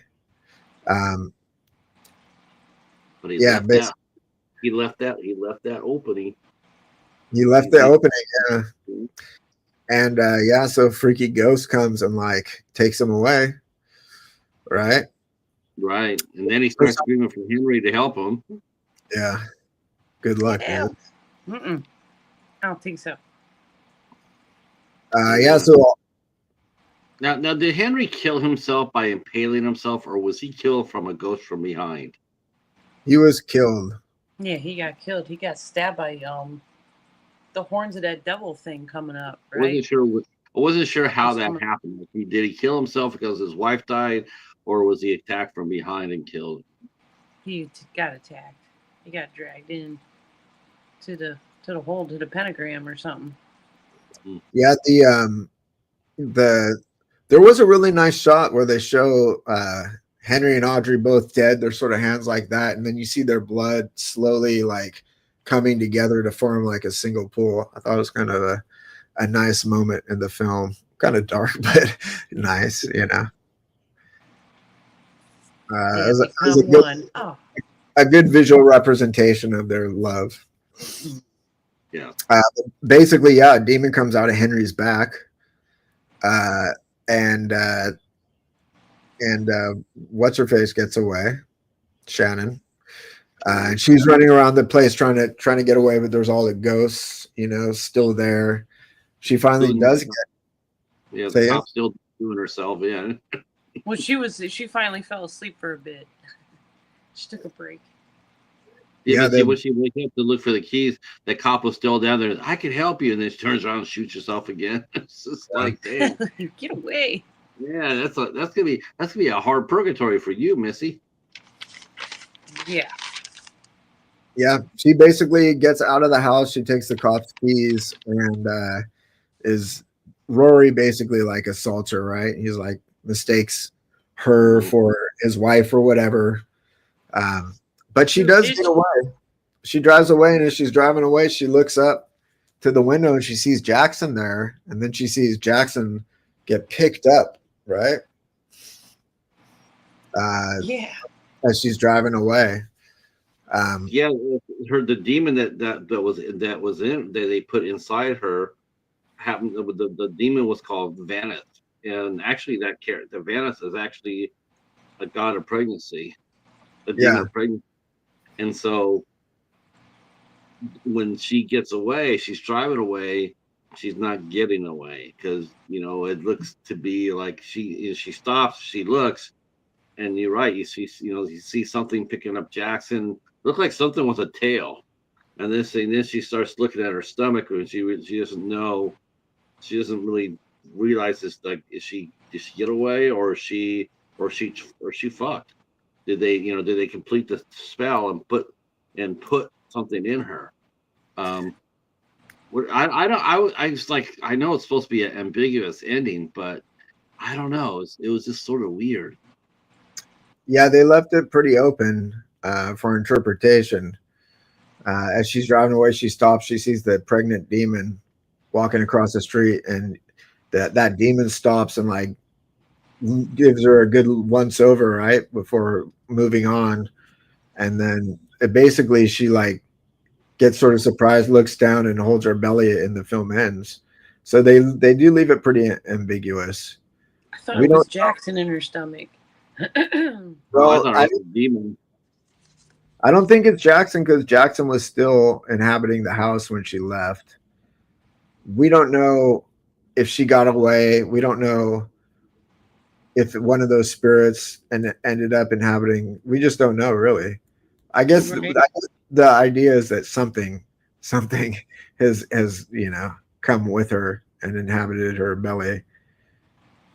But he left that opening. He left the opening, yeah. And so Freaky Ghost comes and, like, takes him away, right? Right, and then he starts screaming for Henry to help him. Yeah, good luck, man. I don't think so. So now, did Henry kill himself by impaling himself, or was he killed from a ghost from behind? He was killed. Yeah, he got killed. He got stabbed by the horns of that devil thing coming up, right? I wasn't sure how that happened. Did he kill himself because his wife died, or was he attacked from behind and killed? He got attacked. He got dragged in to the hole, to the pentagram or something. Yeah, there was a really nice shot where they show Henry and Audrey both dead, their sort of hands like that, and then you see their blood slowly, like, coming together to form, like, a single pool. I thought it was kind of a nice moment in the film. Kind of dark, but nice, a good visual representation of their love. Yeah. Basically, a demon comes out of Henry's back, and what's her face gets away, Shannon, And she's running around the place trying to get away, but there's all the ghosts, still there. She finally Doing, does get. yeah, the Say it. cop's still doing herself in. Well, she finally fell asleep for a bit. She took a break. Yeah, Yeah, but see, when she wakes up to look for the keys, that cop was still down there. I can help you, and then she turns around and shoots herself again. It's just like, damn. Get away. Yeah, that's gonna be a hard purgatory for you, Missy. Yeah. Yeah, she basically gets out of the house. She takes the cop's keys and is Rory basically like assaults her, right? He's like mistakes her Mhm. for his wife or whatever. Um, but she So does did get away. She drives away, and as she's driving away, she looks up to the window and she sees Jackson there, and then she sees Jackson get picked up, right? Yeah. As she's driving away. Um, Yeah, the demon that was in that they put inside her happened. The demon was called Vanith, and actually the Vanith is actually a god of pregnancy, a demon yeah, of pregnancy, and so when she gets away, she's driving away. She's not getting away because it looks to be like she stops. She looks, and you're right. You see something picking up Jackson. Look like something with a tail, and then she starts looking at her stomach, and she doesn't know. She doesn't really realize this. Like, did she get away, or she fucked? Did they complete the spell and put something in her? Um, I don't I was like I know it's supposed to be an ambiguous ending, but I don't know. It was just sort of weird. yeah, they left it pretty open for interpretation. As she's driving away, she stops. She sees the pregnant demon walking across the street, and that demon stops and like gives her a good once over, right, before moving on. And then basically she like gets sort of surprised, looks down, and holds her belly, and the film ends. So they do leave it pretty ambiguous. I thought We it was don't. Jackson in her stomach. Oh, I Well, thought it was a demon. I don't think it's Jackson because Jackson was still inhabiting the house when she left. We don't know if she got away. We don't know if one of those spirits and ended up inhabiting. We just don't know really. I guess, Right. the idea is that something has come with her and inhabited her belly.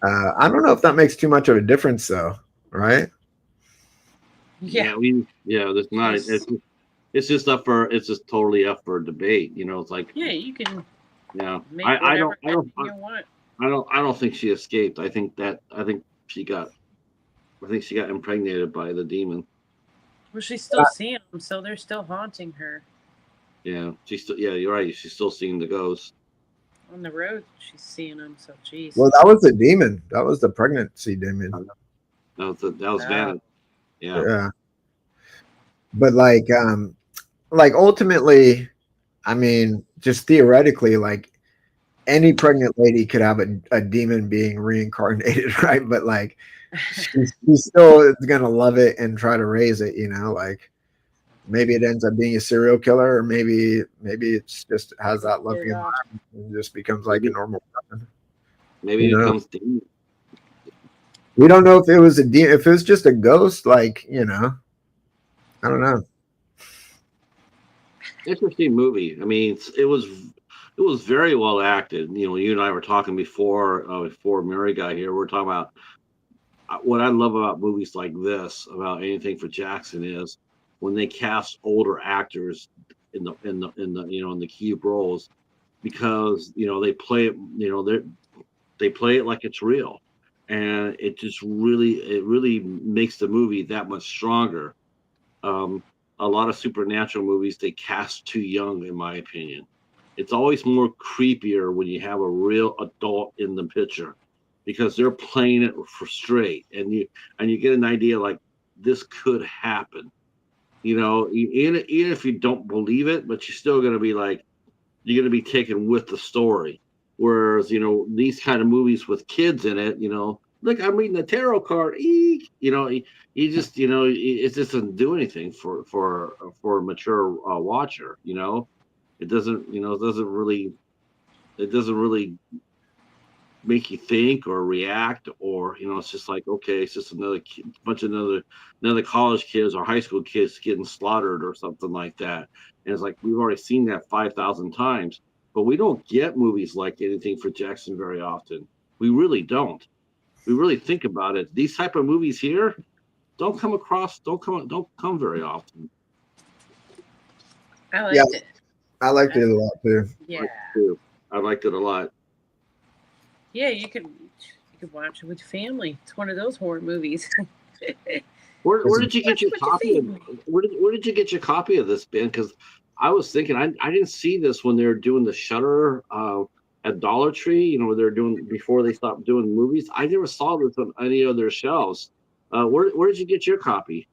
I don't know if that makes too much of a difference though, right? Yeah. Yeah, there's not. Yes. It's just totally up for debate. It's like, Yeah, you can yeah, make I whatever don't I don't you want. I don't think she escaped. She got I think she got impregnated by the demon. Well, she's still seeing them, so they're still haunting her. Yeah, you're right. She's still seeing the ghost. On the road, she's seeing them, so jeez. Well, that was the demon. That was the pregnancy demon. That was Vanity. Yeah. Yeah, but like ultimately, I mean, just theoretically, like any pregnant lady could have a demon being reincarnated, right? But like she's still gonna love it and try to raise it, like maybe it ends up being a serial killer, or maybe it's just has that loving Yeah. environment and just becomes like a normal person. Maybe it becomes demon. We don't know if it was if it was just a ghost, like I don't know. Interesting movie. I mean, it was very well acted. You and I were talking before Mary got here. We're talking about what I love about movies like this, about anything for Jackson, is when they cast older actors in the key roles, because they play it. They play it like it's real, and it really makes the movie that much stronger. Um, a lot of supernatural movies they cast too young, in my opinion. It's always more creepier when you have a real adult in the picture, because they're playing it for straight, and you get an idea like this could happen. Even if you don't believe it, but you're still going to be like, you're going to be taken with the story. Whereas these kind of movies with kids in it, look, I'm reading the tarot card. Eek. He just, it just doesn't do anything for a mature watcher. It doesn't, it doesn't really make you think or react, or it's just like, okay, it's just another bunch of another college kids or high school kids getting slaughtered or something like that. And it's like, we've already seen that 5,000 times, but we don't get movies like Anything for Jackson very often. We really don't. We really think about it. These type of movies here don't come very often. I Yeah, liked it. I liked it a lot too. Yeah, I liked it a lot. yeah. You could watch it with your family. It's one of those horror movies. Where did you get Watch your it with your copy of family. where did you get your copy of this, Ben? Because I was thinking, I didn't see this when they were doing the Shudder at Dollar Tree. Where they're doing before they stopped doing movies. I never saw this on any of their shelves. Where did you get your copy?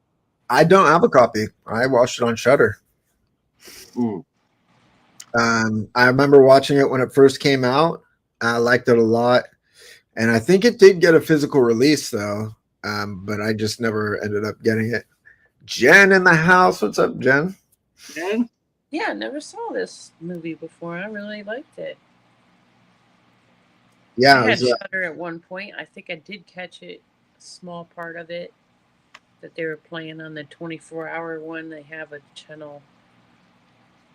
I don't have a copy. I watched it on Shudder. Mm. I remember watching it when it first came out. I liked it a lot, and I think it did get a physical release though. But I just never ended up getting it. Jen in the house. What's up, Jen? Ben? Yeah, I never saw this movie before. I really liked it. I Yeah, it had was, Shudder at one point. I think I did catch it, a small part of it that they were playing on the 24-hour one. They have a channel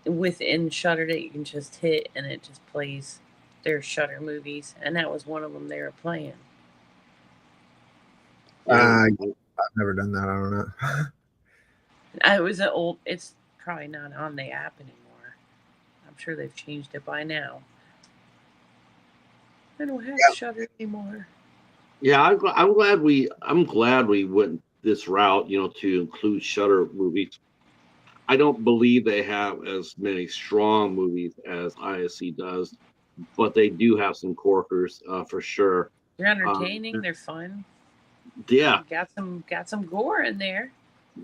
within Shudder that you can just hit and it just plays their Shudder movies, and that was one of them they were playing. Yeah. I've never done that. I don't know. It was an old. It's probably not on the app anymore. I'm sure they've changed it by now. I don't have Shudder anymore. Yeah, I'm glad we went this route, to include Shutter movies. I don't believe they have as many strong movies as ISC does, but they do have some corkers for sure. They're Um, entertaining. They're fun. yeah, Got some gore in there.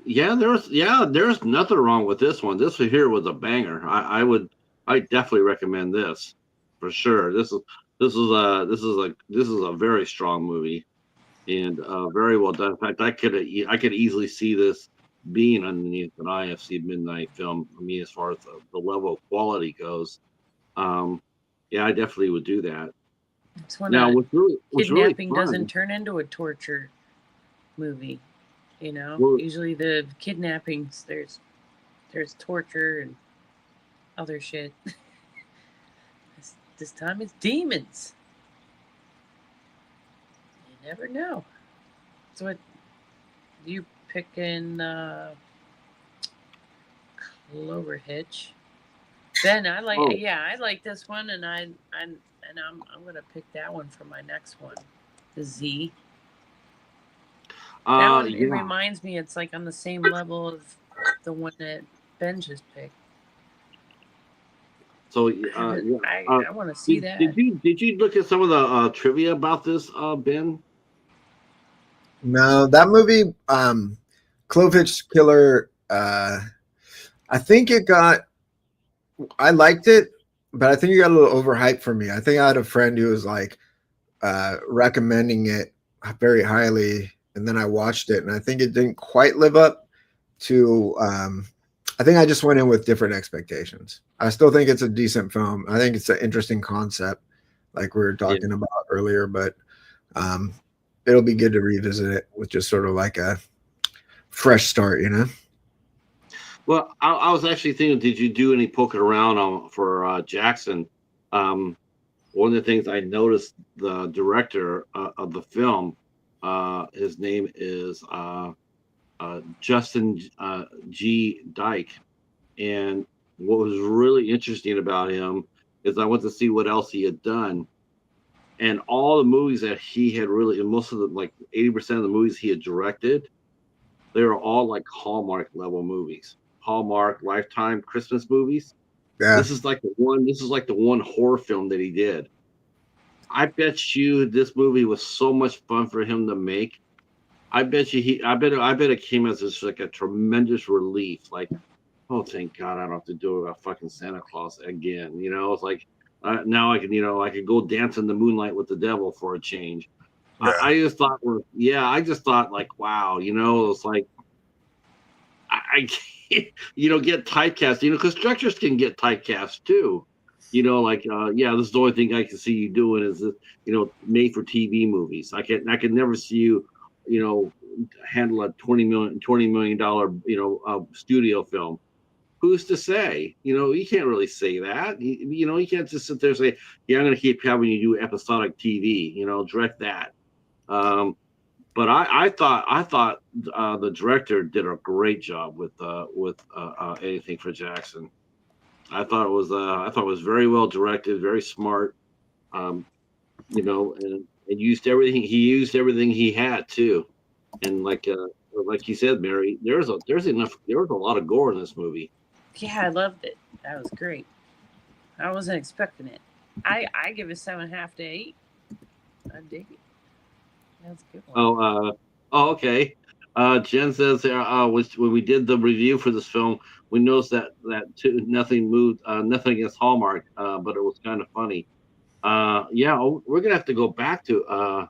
there's nothing wrong with this one. This one here was a banger. I definitely recommend this for sure. This is a very strong movie, and very well done. In fact, I could easily see this being underneath an IFC midnight film. I mean, as far as the level of quality goes, um, yeah, I definitely would do that. It's when Now, a what's really kidnapping doesn't fun? turn into a torture movie. Well, Usually the kidnappings there's torture and other shit. This time it's demons. You never know. So what you picking Clover Hitch? Ben, oh, I like this one, and I'm gonna pick that one for my next one, the Z. That one, it yeah. reminds me, it's like on the same level of the one that Ben just picked. So, I haven't. yeah. I Uh, I want to see did that. you look at some of the trivia about this, Ben? No, that movie, Clovitch Killer. I think it got. I liked it, but I think it got a little overhyped for me. I think I had a friend who was like recommending it very highly, and then I watched it, and I think it didn't quite live up to. I think I just went in with different expectations. I still think it's a decent film. I think it's an interesting concept, like we were Yeah. talking about earlier, but um, it'll be good to revisit it with just sort of like a fresh start, you know? Well, I was actually thinking, did you do any poking around for Jackson? Um, One of the things I noticed, the director of the film, his name is Justin G. Dyke. And what was really interesting about him is I went to see what else he had done. And all the movies that he had really, and most of the, like 80% of the movies he had directed, they were all like Hallmark level movies. Hallmark, Lifetime, Christmas movies. Yeah. This is like the one horror film that he did. I bet you this movie was so much fun for him to make. I bet it came as just like a tremendous relief. Like, oh, thank God I don't have to do it about fucking Santa Claus again. It's like now I can go dance in the moonlight with the devil for a change. Yeah. I just thought, I just thought like, wow, it's like I can't, get typecast, because directors can get typecast too. Like, this is the only thing I can see you doing is this, made for TV movies. I can never see you, handle a $20 million, studio film. Who's to say? You can't really say that. You can't just sit there and say, yeah, I'm going to keep having you do episodic TV, direct that. But I thought the director did a great job with Anything for Jackson. I thought it was very well directed, very smart. Um, and used everything he had too. And like you said, Mary, there was a lot of gore in this movie. Yeah, I loved it. That was great. I wasn't expecting it. I give it 7.5 to 8. I dig it. That's a good one. Okay. Jen says when we did the review for this film, we noticed that nothing moved, nothing against Hallmark, but it was kind of funny. We're gonna have to go back to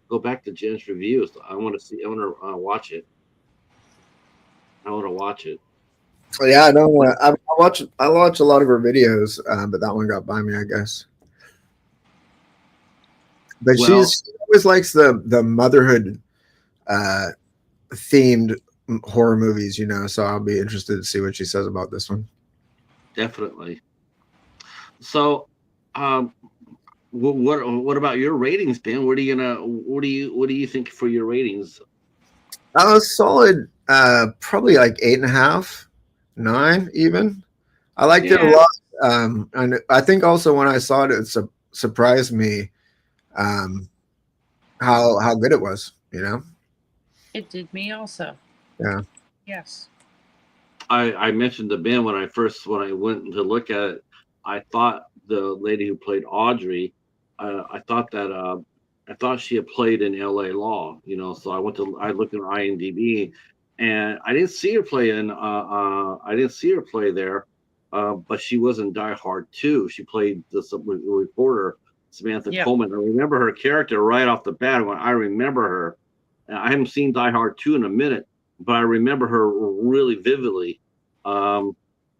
Jen's reviews. I want to watch it. I want to watch it. Yeah, I don't. I watch a lot of her videos, but that one got by me, I guess. But Well, she always likes the motherhood themed horror movies, So I'll be interested to see what she says about this one. definitely. So, um, what about your ratings, Ben? What do you think for your ratings? Solid. Probably like 8.5, 9 even. I liked it a Yeah. lot. And I think also when I saw it, it surprised me um, how good it was. It did me also. Yeah. Yes. I mentioned to Ben when I went to look at it, I thought the lady who played Audrey, I thought she had played in L.A. Law, So I looked at her IMDb, and I didn't see her play there, but she was in Die Hard 2. She played the reporter Samantha Yep. Coleman. I remember her character right off the bat. When I remember her, and I haven't seen Die Hard 2 in a minute, but I remember her really vividly. Um,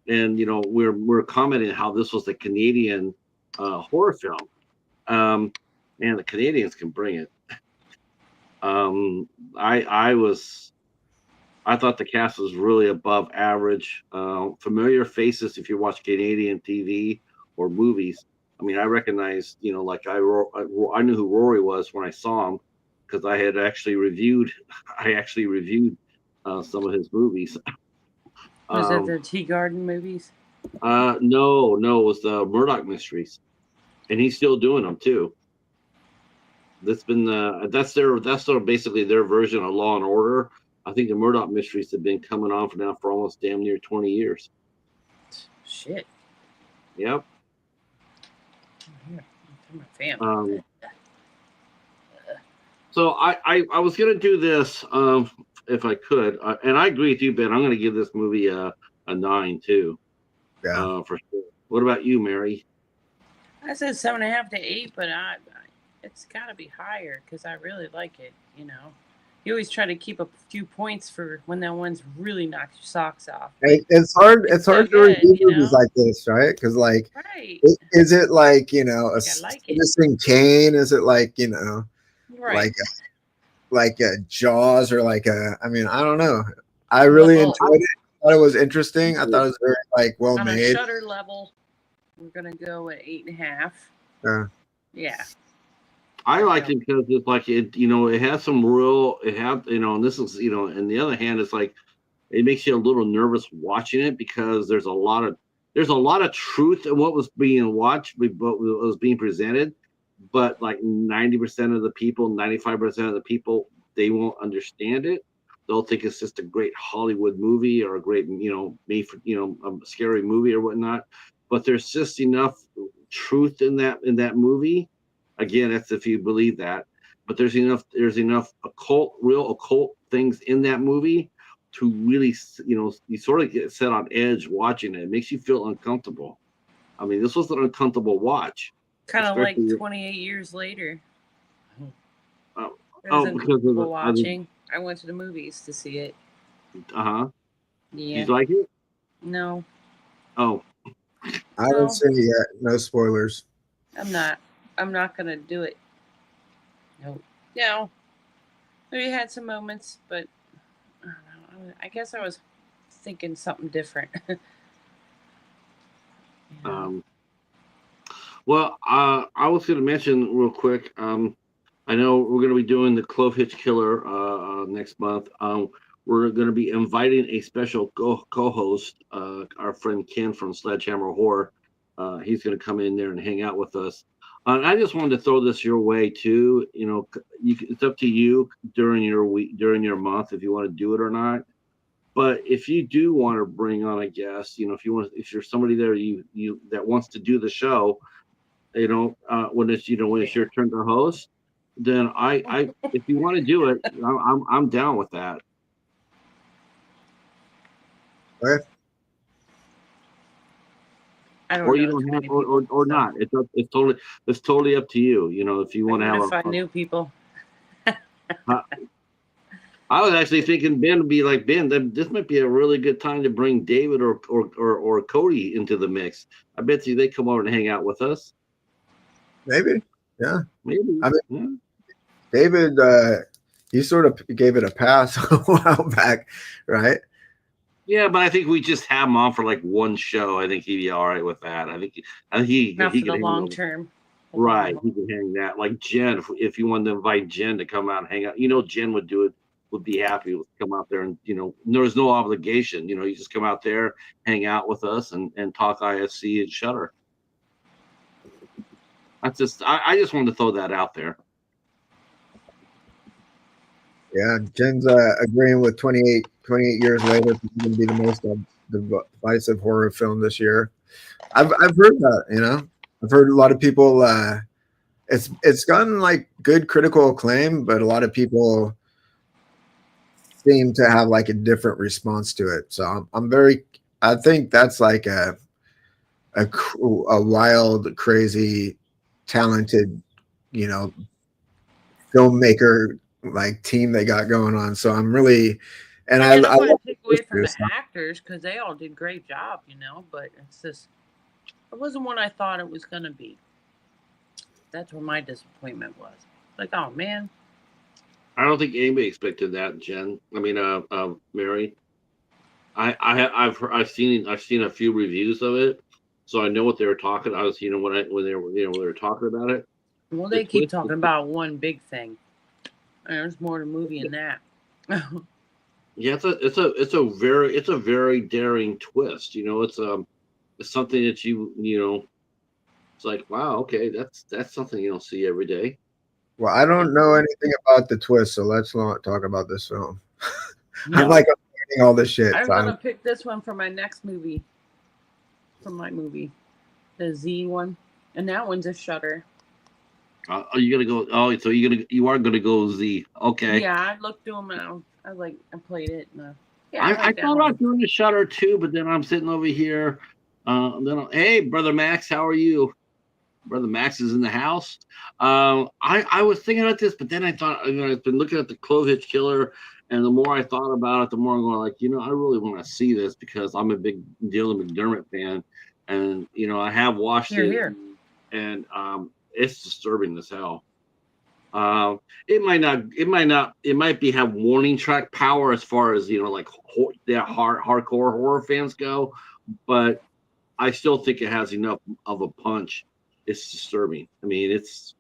and we're commenting how this was a Canadian horror film, and the Canadians can bring it. Um, I thought the cast was really above average. Familiar faces if you watch Canadian TV or movies. I mean, I recognized, like I knew who Rory was when I saw him because I actually reviewed some of his movies. Was that Um, the Tea Garden movies? no, it was the Murdoch Mysteries, and he's still doing them too. That's basically their version of Law and Order. I think the Murdoch Mysteries have been coming on for almost damn near 20 years. Shit. Yep. Yeah, I'm a fan. Um, so I was gonna do this if I could, and I agree with you, Ben. I'm gonna give this movie a 9 too, Yeah. for sure. What about you, Mary? I said 7.5 to 8, but it's got to be higher because I really like it. You always try to keep a few points for when that one's really knocks your socks off. It's hard. It's It's so hard to good, review movies like this, right? Because like, Right. is it like a I like it. Citizen Kane? Is it like Right. like a Jaws or like a? I mean, I don't know. I Well, really enjoyed it. I thought it was interesting. I thought it was very like well on a made. Shudder level, we're gonna go at 8.5. Yeah. I liked it because it's like it has some real, and this is, and the other hand, it's like it makes you a little nervous watching it because there's a lot of truth in what was being watched, what was being presented, but like 90% of the people, 95% of the people, they won't understand it. They'll think it's just a great Hollywood movie or a great, made for, a scary movie or whatnot. But there's just enough truth in that movie. Again, that's if you believe that. But there's enough real occult things in that movie to really, you sort of get set on edge watching it. It makes you feel uncomfortable. I mean, this was an uncomfortable watch. Kind of like Especially- 28 years later. There Oh, wasn't because of people the other. watching. I went to the movies to see it. Uh-huh. Yeah. You like it? No. Oh, I haven't No. seen it yet. No spoilers. I'm not. I'm not gonna do it. No. No. We had some moments, but I don't know. I guess I was thinking something different. Yeah. um, well, I was going to mention real quick. I know we're going to be doing the Clove Hitch Killer next month. We're going to be inviting a special co-host, our friend Ken from Sledgehammer Horror. He's going to come in there and hang out with us. I just wanted to throw this your way too. You know, it's up to you during your week, during your month, if you want to do it or not. But if you do want to bring on a guest, you know, if you're somebody there you that wants to do the show, you know, when it's your turn to host, then I if you want to do it, I'm down with that. Okay. I don't Or you know too don't have, many people. or So. not. It's totally up to you. You know, if you Like, want to what have if I knew people? uh, I was actually thinking Ben would be like Ben. This might be a really good time to bring David or Cody into the mix. I bet you they come over and hang out with us. Maybe. Yeah. Maybe. I mean, Yeah. David, he sort of gave it a pass a while back, right? Yeah, but I think we just have him on for like one show. I think he'd be all right with that. I think Not he for could the long handle. term. The long Right, run. he could hang that. Like Jen, if you wanted to invite Jen to come out and hang out, you know, Jen would do it. Would be happy to come out there and there's no obligation. You know, you just come out there, hang out with us, and talk IFC and Shudder. I just wanted to throw that out there. Yeah. Jen's agreeing with 28 years later. It's going to be the most divisive horror film this year. I've heard that. You know, I've heard a lot of people. It's gotten like good critical acclaim, but a lot of people seem to have like a different response to it. So I'm very. I think that's like a wild, crazy, talented, you know, filmmaker like team they got going on. So I'm really, and I mean, I I don't want love to take the away from the stuff. actors because they all did great job, But it's just, it wasn't what I thought it was gonna be. That's where my disappointment was. Like, oh man, I don't think anybody expected that, Jen. I mean, Mary. I've seen a few reviews of it, so I know what they were talking. I was when they were when they were talking about it. well, The they keep twist. talking about one big thing. There's more to the movie than that. Yeah, it's a very daring twist. You know, it's something that it's like, wow, okay, that's something you don't see every day. Well, I don't know anything about the twist, so let's not talk about this film. I'm No, like avoiding all this shit. I'm So gonna pick this one for my next movie. For my movie, the Z one, and that one's a Shudder. Are you gonna go? Oh, so you are gonna go Z? Okay. Yeah, I looked through them and I played it. And, yeah, I I like that thought about one. doing the Shutter too, but then I'm sitting over here. Hey, brother Max, how are you? Brother Max is in the house. I was thinking about this, but then I thought, I've been looking at the Clove Hitch Killer, and the more I thought about it, the more I'm going like, I really want to see this because I'm a big Dylan McDermott fan, and I have watched Here, it, here. and it's disturbing as hell. It might be have warning track power as far as like hardcore horror fans go, but I still think it has enough of a punch. It's disturbing. I mean, it's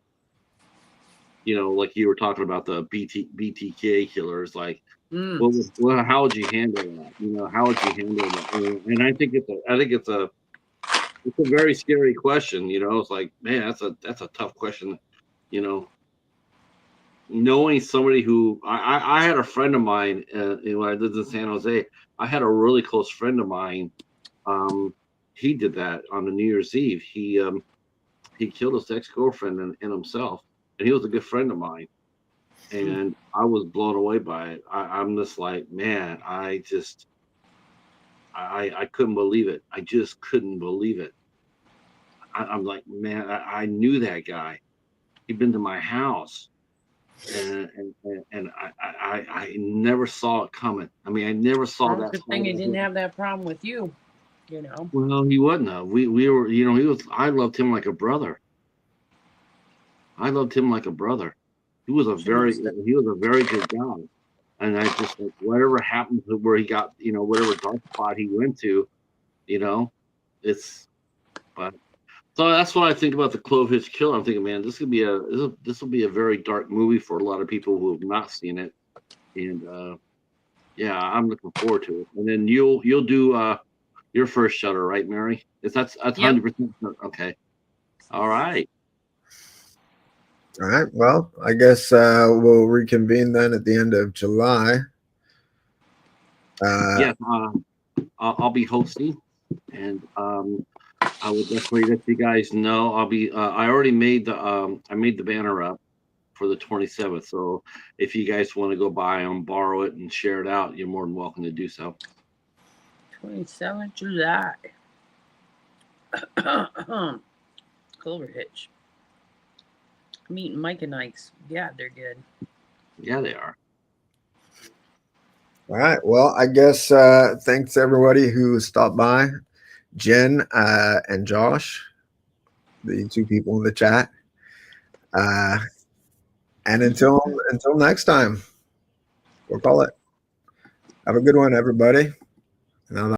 like you were talking about the BTK killers. Like, Mm. how would you handle that? How would you handle that? And I think it's a very scary question. It's like, man, that's a tough question. You know, knowing somebody who I had a friend of mine when I lived in San Jose. I had a really close friend of mine. Um, he did that on the New Year's Eve. He killed his ex girlfriend and himself, and he was a good friend of mine. And I was blown away by it. I'm just like, man, I couldn't believe it. I just couldn't believe it. I'm like, man, I knew that guy. He'd been to my house. and I never saw it coming. I mean, I never saw Well, that. good thing he didn't have that problem with you. You know. Well, he wouldn't have. We were, you know, he was. I loved him like a brother. I loved him like a brother. He was a very good guy. And I just like whatever happened to where he got, you know, whatever dark spot he went to, you know, it's. But so that's what I think about the Clove Hitch Killer. I'm thinking, man, this will be a very dark movie for a lot of people who have not seen it, and yeah, I'm looking forward to it. And then you'll do your first Shudder, right, Mary? Is that's Yep. 100% okay? All right. All right. Well, I guess we'll reconvene then at the end of July. Yeah, I'll be hosting, and I will definitely let you guys know. I'll be. I already made the banner up for the 27th. So if you guys want to go buy them, borrow it, and share it out, you're more than welcome to do so. 27th July. Clover Hitch. I'm eating Mike and Ike's. Yeah, they're good. Yeah, they are. All right. Well, I guess thanks everybody who stopped by. Jen and Josh, the two people in the chat. And until next time, we'll call it. Have a good one, everybody. And